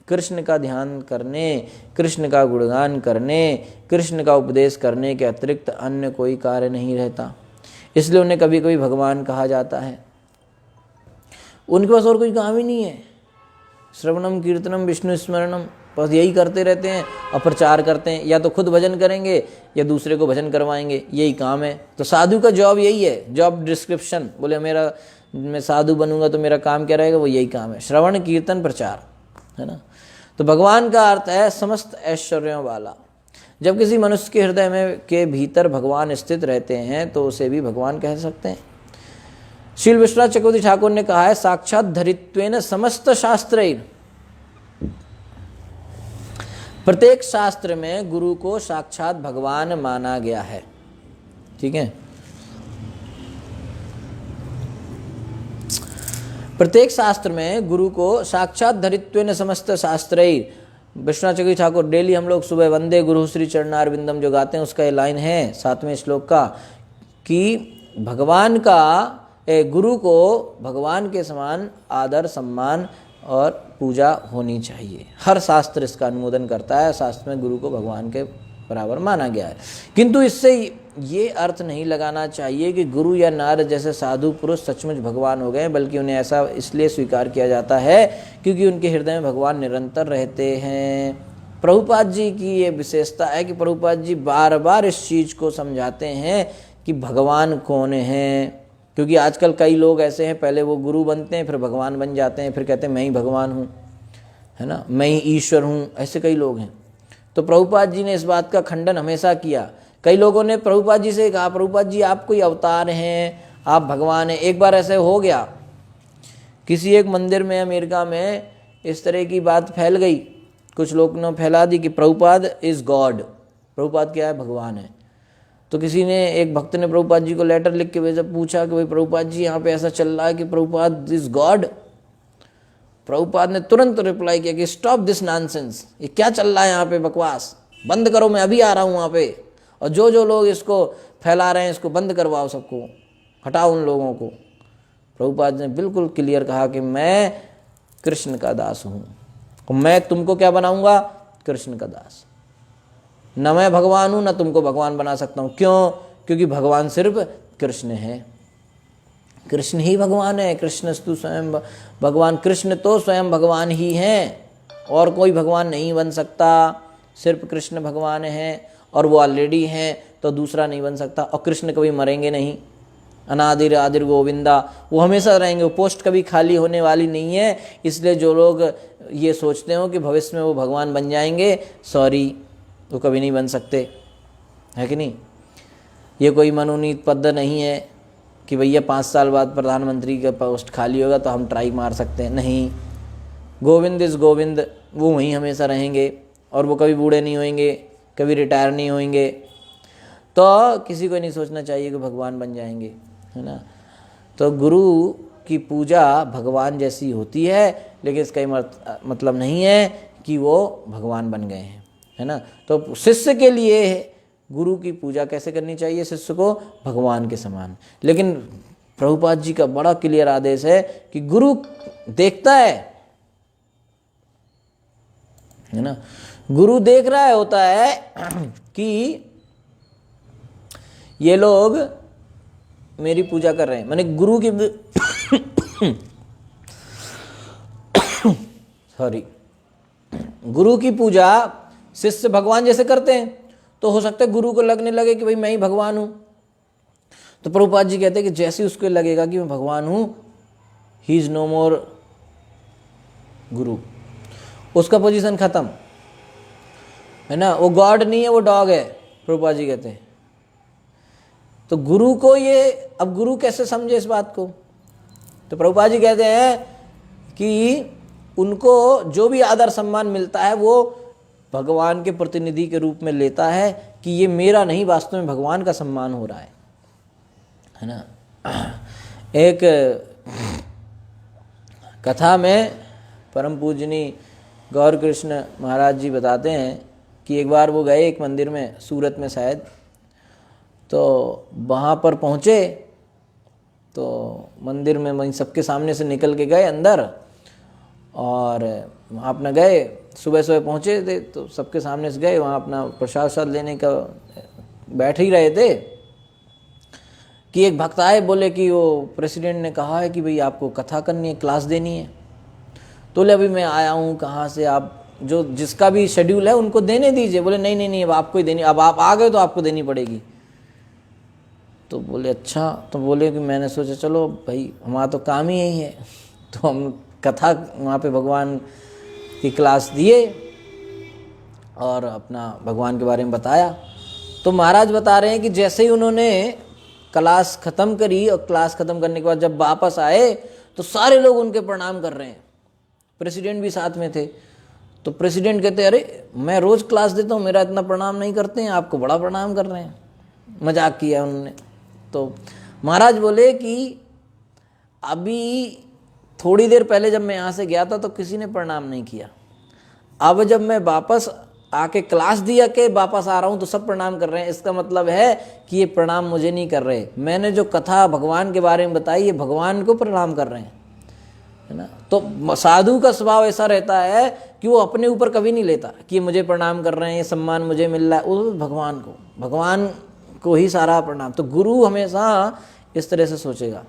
कृष्ण का ध्यान करने, कृष्ण का गुणगान करने, कृष्ण का उपदेश करने के अतिरिक्त अन्य कोई कार्य नहीं रहता, इसलिए उन्हें कभी कभी भगवान कहा जाता है। उनके पास और कोई काम ही नहीं है, श्रवणम कीर्तनम विष्णु स्मरणम, बस यही करते रहते हैं और प्रचार करते हैं, या तो खुद भजन करेंगे या दूसरे को भजन करवाएंगे, यही काम है। तो साधु का जॉब यही है, जॉब डिस्क्रिप्शन, बोले मैं साधु बनूंगा तो मेरा काम क्या रहेगा, वो यही काम है, श्रवण कीर्तन प्रचार, है ना। तो भगवान का अर्थ है समस्त ऐश्वर्यों वाला। जब किसी मनुष्य के हृदय में के भीतर भगवान स्थित रहते हैं तो उसे भी भगवान कह सकते हैं। श्रील विश्वनाथ चक्रवर्ती ठाकुर ने कहा है, साक्षात धरित्वेन समस्त शास्त्र, प्रत्येक शास्त्र में गुरु को साक्षात भगवान माना गया है। ठीक है, प्रत्येक शास्त्र में गुरु को साक्षात धरित्वेन समस्त शास्त्रै। विश्वनाथ चक्रवर्ती ठाकुर डेली हम लोग सुबह वंदे गुरु श्री चरणार विंदम जो गाते हैं, उसका ये लाइन है 7वें श्लोक का, कि भगवान का गुरु को भगवान के समान आदर सम्मान और पूजा होनी चाहिए। हर शास्त्र इसका अनुमोदन करता है, शास्त्र में गुरु को भगवान के बराबर माना गया है। किंतु इससे ये अर्थ नहीं लगाना चाहिए कि गुरु या नारद जैसे साधु पुरुष सचमुच भगवान हो गए, बल्कि उन्हें ऐसा इसलिए स्वीकार किया जाता है क्योंकि उनके हृदय में भगवान निरंतर रहते हैं। प्रभुपाद जी की ये विशेषता है कि प्रभुपाद जी बार बार इस चीज़ को समझाते हैं कि भगवान कौन है। क्योंकि आजकल कई लोग ऐसे हैं, पहले वो गुरु बनते हैं फिर भगवान बन जाते हैं, फिर कहते हैं मैं ही भगवान हूँ, है ना, मैं ही ईश्वर हूँ, ऐसे कई लोग हैं। तो प्रभुपाद जी ने इस बात का खंडन हमेशा किया। कई लोगों ने प्रभुपाद जी से कहा, प्रभुपाद जी आप कोई अवतार हैं, आप भगवान हैं। एक बार ऐसे हो गया, किसी एक मंदिर में अमेरिका में इस तरह की बात फैल गई, कुछ लोगों ने फैला दी कि प्रभुपाद इज गॉड, प्रभुपाद क्या है, भगवान है। तो किसी ने, एक भक्त ने प्रभुपाद जी को लेटर लिख के भेजा, पूछा कि भाई प्रभुपाद जी यहाँ पे ऐसा चल रहा है कि प्रभुपाद इज गॉड। प्रभुपाद ने तुरंत रिप्लाई किया कि स्टॉप दिस नॉनसेंस, ये क्या चल रहा है यहाँ पे, बकवास बंद करो, मैं अभी आ रहा हूँ वहाँ पे, और जो जो लोग इसको फैला रहे हैं इसको बंद करवाओ, सबको हटाओ उन लोगों को। प्रभुपाद ने बिल्कुल क्लियर कहा कि मैं कृष्ण का दास हूँ, मैं तुमको क्या बनाऊंगा, कृष्ण का दास। न मैं भगवान हूँ, न तुमको भगवान बना सकता हूँ। क्यों? क्योंकि भगवान सिर्फ कृष्ण है, कृष्ण ही भगवान है। कृष्णस्तु स्वयं भगवान, कृष्ण तो स्वयं भगवान ही हैं, और कोई भगवान नहीं बन सकता, सिर्फ कृष्ण भगवान हैं, और वो ऑलरेडी हैं, तो दूसरा नहीं बन सकता। और कृष्ण कभी मरेंगे नहीं, अनादिर आदिर गोविंदा, वो हमेशा रहेंगे, वो पोस्ट कभी खाली होने वाली नहीं है। इसलिए जो लोग ये सोचते हो कि भविष्य में वो भगवान बन जाएंगे, सॉरी, वो कभी नहीं बन सकते, है कि नहीं। ये कोई मनोनीत पद नहीं है कि भैया 5 साल बाद प्रधानमंत्री का पोस्ट खाली होगा तो हम ट्राई मार सकते हैं, नहीं। गोविंद इज गोविंद, वो वहीं हमेशा रहेंगे, और वो कभी बूढ़े नहीं होंगे, कभी रिटायर नहीं होंगे। तो किसी को नहीं सोचना चाहिए कि भगवान बन जाएंगे, है ना। तो गुरु की पूजा भगवान जैसी होती है, लेकिन इसका मतलब नहीं है कि वो भगवान बन गए हैं, है ना। तो शिष्य के लिए गुरु की पूजा कैसे करनी चाहिए, शिष्य को भगवान के समान। लेकिन प्रभुपाद जी का बड़ा क्लियर आदेश है कि गुरु देखता है ना, गुरु देख रहा है, होता है कि ये लोग मेरी पूजा कर रहे हैं, मैंने गुरु की सॉरी, गुरु की पूजा शिष्य भगवान जैसे करते हैं, तो हो सकता है गुरु को लगने लगे कि भाई मैं ही भगवान हूं। तो प्रभुपाद जी कहते हैं कि जैसे उसको लगेगा कि मैं भगवान हूं, ही इज नो मोर गुरु, उसका पोजीशन खत्म, है ना। वो गॉड नहीं है, वो डॉग है, प्रभुपाद जी कहते हैं। तो गुरु को ये, अब गुरु कैसे समझे इस बात को, तो प्रभुपाद जी कहते हैं कि उनको जो भी आदर सम्मान मिलता है वो भगवान के प्रतिनिधि के रूप में लेता है कि ये मेरा नहीं, वास्तव में भगवान का सम्मान हो रहा है ना। एक कथा में परम पूजनीय गौर कृष्ण महाराज जी बताते हैं कि एक बार वो गए एक मंदिर में, सूरत में शायद, तो वहाँ पर पहुँचे, तो मंदिर में वहीं सबके सामने से निकल के गए अंदर, और वहाँ अपना गए, सुबह सुबह पहुँचे थे, तो सबके सामने से गए, वहाँ अपना प्रसाद लेने का बैठ ही रहे थे कि एक भक्त आए, बोले कि वो प्रेसिडेंट ने कहा है कि भाई आपको कथा करनी है, क्लास देनी है। तो बोले अभी मैं आया हूँ, कहाँ से, आप जो जिसका भी शेड्यूल है उनको देने दीजिए। बोले नहीं नहीं नहीं, अब आपको ही देनी, अब आप आ गए तो आपको देनी पड़ेगी। तो बोले अच्छा। तो बोले कि मैंने सोचा चलो भाई हमारा तो काम ही यही है, तो हम कथा वहाँ पे भगवान की क्लास दिए और अपना भगवान के बारे में बताया। तो महाराज बता रहे हैं कि जैसे ही उन्होंने क्लास ख़त्म करी, और क्लास ख़त्म करने के बाद जब वापस आए तो सारे लोग उनके प्रणाम कर रहे हैं, प्रेसिडेंट भी साथ में थे। तो प्रेसिडेंट कहते अरे मैं रोज़ क्लास देता हूँ, मेरा इतना प्रणाम नहीं करते हैं, आपको बड़ा प्रणाम कर रहे हैं। मजाक किया उन्होंने। तो महाराज बोले कि अभी थोड़ी देर पहले जब मैं यहाँ से गया था तो किसी ने प्रणाम नहीं किया, अब जब मैं वापस आके क्लास दिया के वापस आ रहा हूँ तो सब प्रणाम कर रहे हैं। इसका मतलब है कि ये प्रणाम मुझे नहीं कर रहे, मैंने जो कथा भगवान के बारे में बताई ये भगवान को प्रणाम कर रहे हैं, है ना। तो साधु का स्वभाव ऐसा रहता है कि वो अपने ऊपर कभी नहीं लेता कि ये मुझे प्रणाम कर रहे हैं, ये सम्मान मुझे मिल रहा है, वो भगवान को ही सारा प्रणाम। तो गुरु हमेशा इस तरह से सोचेगा,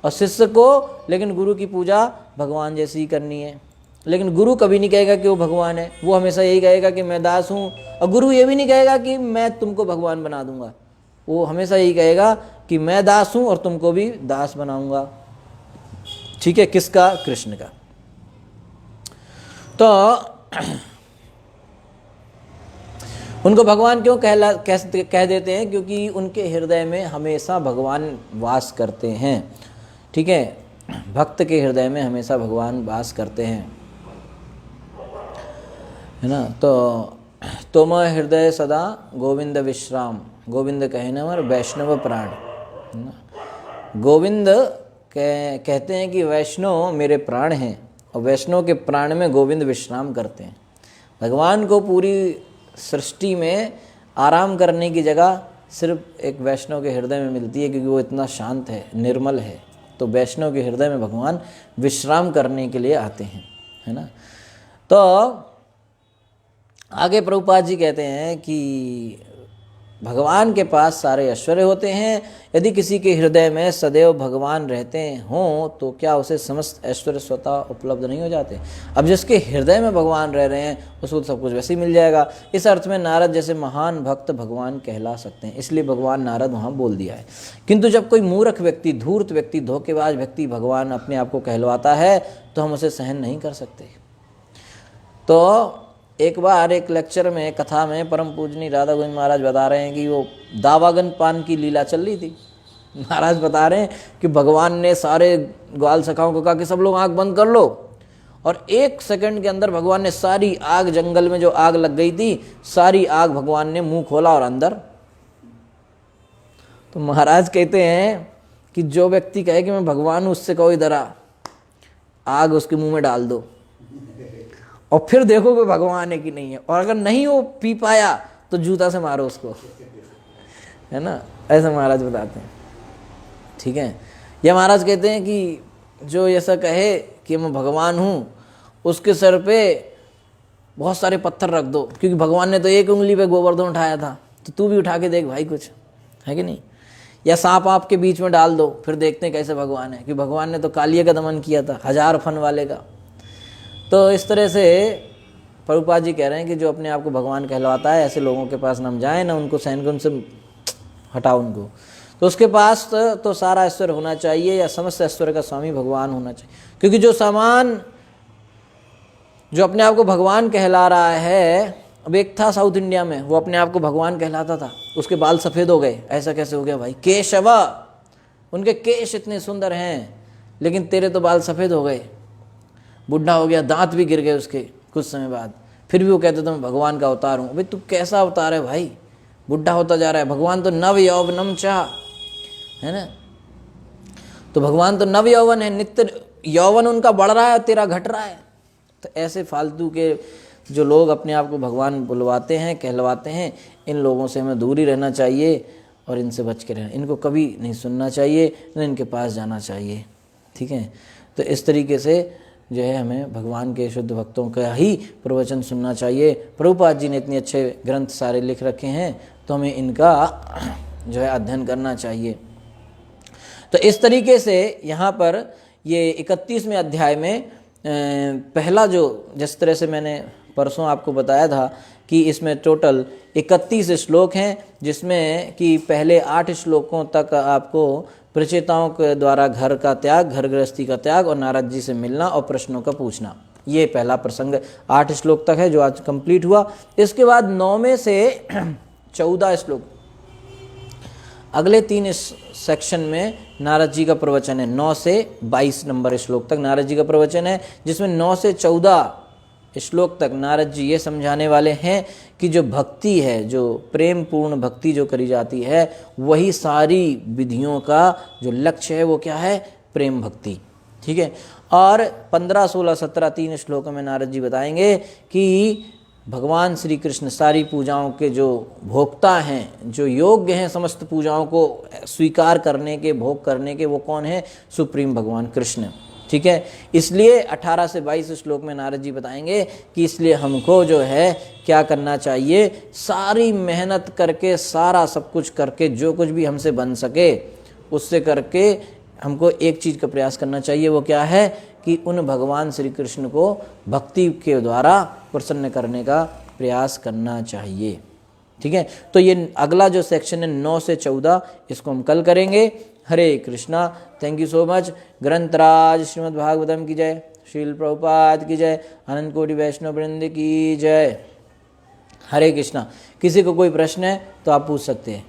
और शिष्य को लेकिन गुरु की पूजा भगवान जैसी ही करनी है। लेकिन गुरु कभी नहीं कहेगा कि वो भगवान है, वो हमेशा यही कहेगा कि मैं दास हूँ। और गुरु ये भी नहीं कहेगा कि मैं तुमको भगवान बना दूंगा, वो हमेशा यही कहेगा कि मैं दास हूँ और तुमको भी दास बनाऊंगा। ठीक है, किसका? कृष्ण का। तो उनको भगवान क्यों कह देते हैं? क्योंकि उनके हृदय में हमेशा भगवान वास करते हैं। ठीक है, भक्त के हृदय में हमेशा भगवान वास करते हैं, है ना। तो तुम हृदय सदा गोविंद विश्राम, गोविंद कहने और वैष्णव प्राण, है ना। गोविंद कहते हैं कि वैष्णव मेरे प्राण हैं, और वैष्णव के प्राण में गोविंद विश्राम करते हैं। भगवान को पूरी सृष्टि में आराम करने की जगह सिर्फ एक वैष्णव के हृदय में मिलती है, क्योंकि वो इतना शांत है, निर्मल है। तो वैष्णव के हृदय में भगवान विश्राम करने के लिए आते हैं, है ना। तो आगे प्रभुपाद जी कहते हैं कि भगवान के पास सारे ऐश्वर्य होते हैं। यदि किसी के हृदय में सदैव भगवान रहते हों तो क्या उसे समस्त ऐश्वर्य स्वतः उपलब्ध नहीं हो जाते? अब जिसके हृदय में भगवान रह रहे हैं उसको सब कुछ वैसे ही मिल जाएगा। इस अर्थ में नारद जैसे महान भक्त भगवान कहला सकते हैं, इसलिए भगवान नारद वहाँ बोल दिया है। किंतु जब कोई मूर्ख व्यक्ति, धूर्त व्यक्ति, धोखेबाज व्यक्ति भगवान अपने आप को कहलवाता है तो हम उसे सहन नहीं कर सकते। तो एक बार एक लेक्चर में, कथा में, परम पूजनी राधा गोविंद महाराज बता रहे हैं कि वो दावागन पान की लीला चल रही थी। महाराज बता रहे हैं कि भगवान ने सारे ग्वाल सखाओं को कहा कि सब लोग आंख बंद कर लो, और 1 सेकंड के अंदर भगवान ने सारी आग, जंगल में जो आग लग गई थी, सारी आग भगवान ने मुंह खोला और अंदर। तो महाराज कहते हैं कि जो व्यक्ति कहे कि मैं भगवान हूं, उससे कहो इधर आ, आग उसके मुंह में डाल दो और फिर देखो कि भगवान है कि नहीं है। और अगर नहीं वो पी पाया तो जूता से मारो उसको, है ना। ऐसा महाराज बताते हैं। ठीक है, या महाराज कहते हैं कि जो ऐसा कहे कि मैं भगवान हूँ, उसके सर पे बहुत सारे पत्थर रख दो, क्योंकि भगवान ने तो एक उंगली पे गोवर्धन उठाया था, तो तू भी उठा के देख भाई, कुछ है कि नहीं। या सांप आपके बीच में डाल दो, फिर देखते हैं कैसे भगवान है, कि भगवान ने तो कालिया का दमन किया था, 1000 फन वाले का। तो इस तरह से प्रभुपाद जी कह रहे हैं कि जो अपने आप को भगवान कहलवाता है, ऐसे लोगों के पास न हम जाएं, ना उनको सहन कर, उनसे हटाओ उनको। तो उसके पास तो सारा ऐश्वर्य होना चाहिए, या समस्त ऐश्वर्य का स्वामी भगवान होना चाहिए। क्योंकि जो सामान, जो अपने आप को भगवान कहला रहा है, अब एक था साउथ इंडिया में, वो अपने आप को भगवान कहलाता था, उसके बाल सफ़ेद हो गए। ऐसा कैसे हो गया भाई? केशव, उनके केश इतने सुंदर हैं, लेकिन तेरे तो बाल सफ़ेद हो गए। बुढ़ा हो गया, दांत भी गिर गए उसके कुछ समय बाद, फिर भी वो कहते थे मैं भगवान का अवतार हूँ। भाई तू कैसा अवतार है भाई? बुढ़ा होता जा रहा है। भगवान तो नव यौवनम चाह, है ना। तो भगवान तो नव यौवन है, नित्य यौवन उनका बढ़ रहा है, तेरा घट रहा है। तो ऐसे फालतू के जो लोग अपने आप को भगवान बुलवाते हैं, कहलवाते हैं, इन लोगों से हमें दूर ही रहना चाहिए और इनसे बच के रहना। इनको कभी नहीं सुनना चाहिए, न इनके पास जाना चाहिए। ठीक है, तो इस तरीके से जो है हमें भगवान के शुद्ध भक्तों का ही प्रवचन सुनना चाहिए। प्रभुपाद जी ने इतने अच्छे ग्रंथ सारे लिख रखे हैं, तो हमें इनका जो है अध्ययन करना चाहिए। तो इस तरीके से यहाँ पर ये 31वें अध्याय में पहला जो, जिस तरह से मैंने परसों आपको बताया था कि इसमें टोटल 31 श्लोक हैं, जिसमें कि पहले 8 श्लोकों तक आपको प्रचेताओं के द्वारा घर का त्याग, घर गृहस्थी का त्याग और नारद जी से मिलना और प्रश्नों का पूछना, ये पहला प्रसंग 8 श्लोक तक है जो आज कंप्लीट हुआ। इसके बाद 9वें से 14 श्लोक, अगले 3 सेक्शन में नारद जी का प्रवचन है। 9 से 22 नंबर श्लोक तक नारद जी का प्रवचन है, जिसमें 9 से 14 श्लोक तक नारद जी ये समझाने वाले हैं कि जो भक्ति है, जो प्रेम पूर्ण भक्ति जो करी जाती है, वही सारी विधियों का जो लक्ष्य है वो क्या है? प्रेम भक्ति। ठीक है, और 15, 16, 17 3 श्लोकों में नारद जी बताएंगे कि भगवान श्री कृष्ण सारी पूजाओं के जो भोक्ता हैं, जो योग्य हैं समस्त पूजाओं को स्वीकार करने के, भोग करने के, वो कौन है? सुप्रीम भगवान कृष्ण। ठीक है, इसलिए 18 से 22 श्लोक में नारद जी बताएंगे कि इसलिए हमको जो है क्या करना चाहिए? सारी मेहनत करके, सारा सब कुछ करके, जो कुछ भी हमसे बन सके उससे करके हमको एक चीज़ का प्रयास करना चाहिए। वो क्या है? कि उन भगवान श्री कृष्ण को भक्ति के द्वारा प्रसन्न करने का प्रयास करना चाहिए। ठीक है, तो ये अगला जो सेक्शन है 9 से 14, इसको हम कल करेंगे। Hare Krishna, thank you so much. ग्रंथराज श्रीमद् भागवतम की जय, श्रील प्रभुपाद की जय, अनंत कोटि वैष्णव वृंद की जय। हरे कृष्णा। किसी को कोई प्रश्न है तो आप पूछ सकते हैं।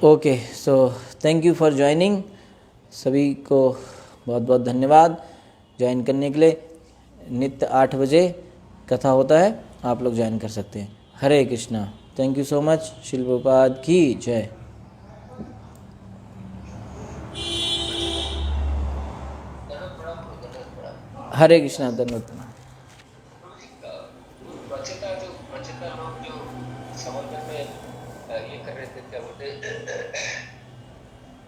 Okay, so thank you for joining. सभी को बहुत बहुत धन्यवाद ज्वाइन करने के लिए। नित्य 8 बजे कथा होता है, आप लोग ज्वाइन कर सकते हैं। Hare Krishna. Thank you so much. Srila Prabhupada की जय। हरे कृष्णा। धन्यवाद। बचता लोग जो समंदर में ये कर रहे थे, क्या बोलते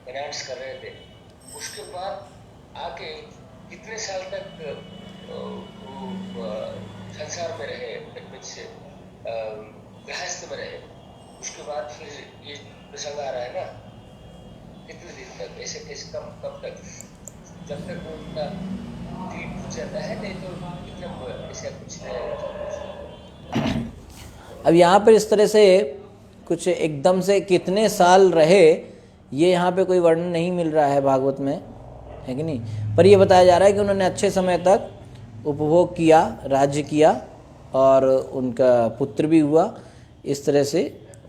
एनाउंस कर रहे थे, उसके बाद आके कितने साल तक संसार में रहे, गृहस्थ में रहे, उसके बाद फिर ये प्रसंग आ रहा है ना, कितने दिन तक ऐसे कैसे, कब तक, जब तक वो उनका दिल पूछ जाता है, नहीं तो कितना ऐसा कुछ है। अब यहाँ पर इस तरह से कुछ एकदम से कितने साल रहे, ये यहाँ पे कोई वर्णन नहीं मिल रहा है भागवत में, है कि नहीं। पर ये बताया जा रहा है कि उन्होंने अच्छे समय तक उपभोग किया, राज्य किया, और उनका पुत्र भी हुआ। इस तरह से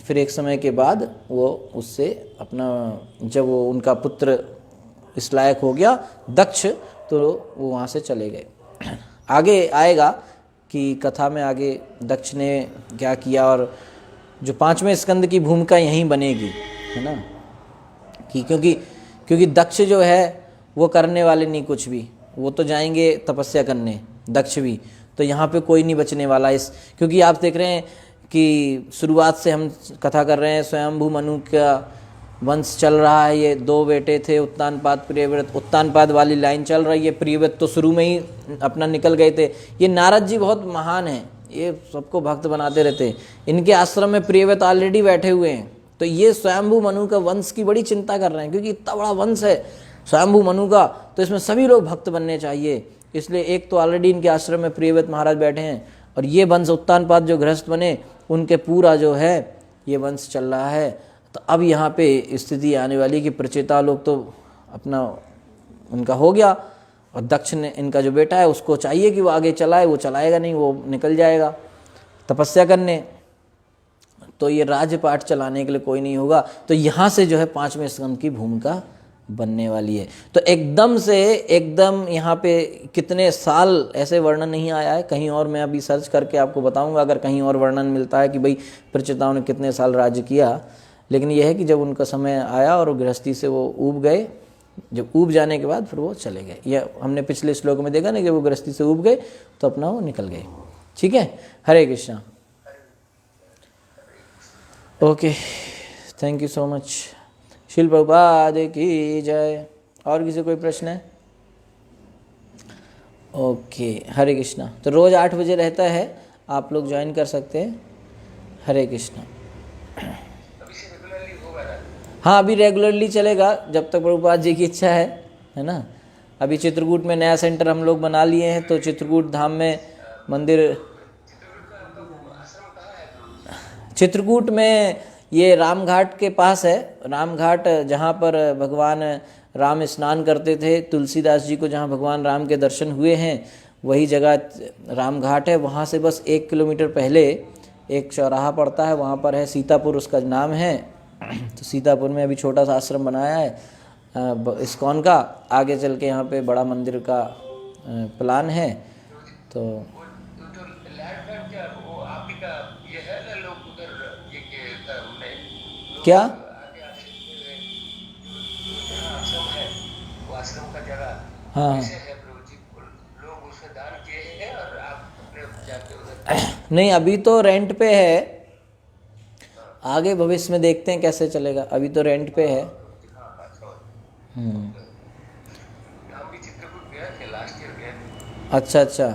फिर एक समय के बाद वो उससे अपना, जब वो उनका पुत्र इस लायक हो गया दक्ष, तो वो वहाँ से चले गए। आगे आएगा कि कथा में आगे दक्ष ने क्या किया, और जो 5वें स्कंद की भूमिका यहीं बनेगी, है ना। कि क्योंकि दक्ष जो है वो करने वाले नहीं कुछ भी, वो तो जाएंगे तपस्या करने, दक्ष भी। तो यहाँ पे कोई नहीं बचने वाला इस, क्योंकि आप देख रहे हैं कि शुरुआत से हम कथा कर रहे हैं, स्वयंभू मनु का वंश चल रहा है। ये 2 बेटे थे, उत्तानपाद प्रियव्रत। उत्तानपाद वाली लाइन चल रही है, प्रियव्रत तो शुरू में ही अपना निकल गए थे। ये नारद जी बहुत महान हैं, ये सबको भक्त बनाते रहते हैं। इनके आश्रम में प्रियव्रत ऑलरेडी बैठे हुए हैं, तो ये स्वयंभू मनु का वंश की बड़ी चिंता कर रहे हैं, क्योंकि इतना बड़ा वंश है स्वयंभू मनु का, तो इसमें सभी लोग भक्त बनने चाहिए। इसलिए एक तो ऑलरेडी इनके आश्रम में प्रियव्रत महाराज बैठे हैं, और ये वंश उत्तानपाद जो गृहस्थ बने, उनके पूरा जो है ये वंश चल रहा है। तो अब यहाँ पे स्थिति आने वाली कि प्रचेता लोग तो अपना उनका हो गया, और दक्ष ने, इनका जो बेटा है, उसको चाहिए कि वो आगे चलाए, वो चलाएगा नहीं, वो निकल जाएगा तपस्या करने। तो ये राज्यपाठ चलाने के लिए कोई नहीं होगा। तो यहाँ से जो है 5वें स्कंद की भूमिका बनने वाली है। तो एकदम यहाँ पे कितने साल ऐसे वर्णन नहीं आया है कहीं और। मैं अभी सर्च करके आपको बताऊंगा अगर कहीं और वर्णन मिलता है कि भाई प्रचेताओं ने कितने साल राज्य किया। लेकिन यह है कि जब उनका समय आया और गृहस्थी से वो ऊब गए, जब ऊब जाने के बाद फिर वो चले गए। यह हमने पिछले श्लोक में देखा ना कि वो गृहस्थी से ऊब गए तो अपना वो निकल गए। ठीक है, Hare Krishna. Okay, thank you so much. Srila Prabhupada की जय। और किसी कोई प्रश्न है? ओके, हरे कृष्णा। तो रोज़ 8 बजे रहता है, आप लोग ज्वाइन कर सकते हैं। हरे कृष्णा। हाँ, अभी रेगुलरली चलेगा जब तक प्रभुपाद जी की इच्छा है ना। अभी चित्रकूट में नया सेंटर हम लोग बना लिए हैं, तो चित्रकूट धाम में मंदिर, चित्रकूट में ये रामघाट के पास है। रामघाट जहाँ पर भगवान राम स्नान करते थे, तुलसीदास जी को जहाँ भगवान राम के दर्शन हुए हैं, वही जगह रामघाट है। वहाँ से बस 1 किलोमीटर पहले एक चौराहा पड़ता है, वहाँ पर है सीतापुर, उसका नाम है। तो सीतापुर में अभी छोटा सा आश्रम बनाया है इस्कॉन का। आगे चल के यहाँ पे बड़ा मंदिर का प्लान है। तो क्या हाँ नहीं, अभी तो रेंट पे है, आगे भविष्य में देखते हैं कैसे चलेगा। अभी तो रेंट पे है। अच्छा अच्छा।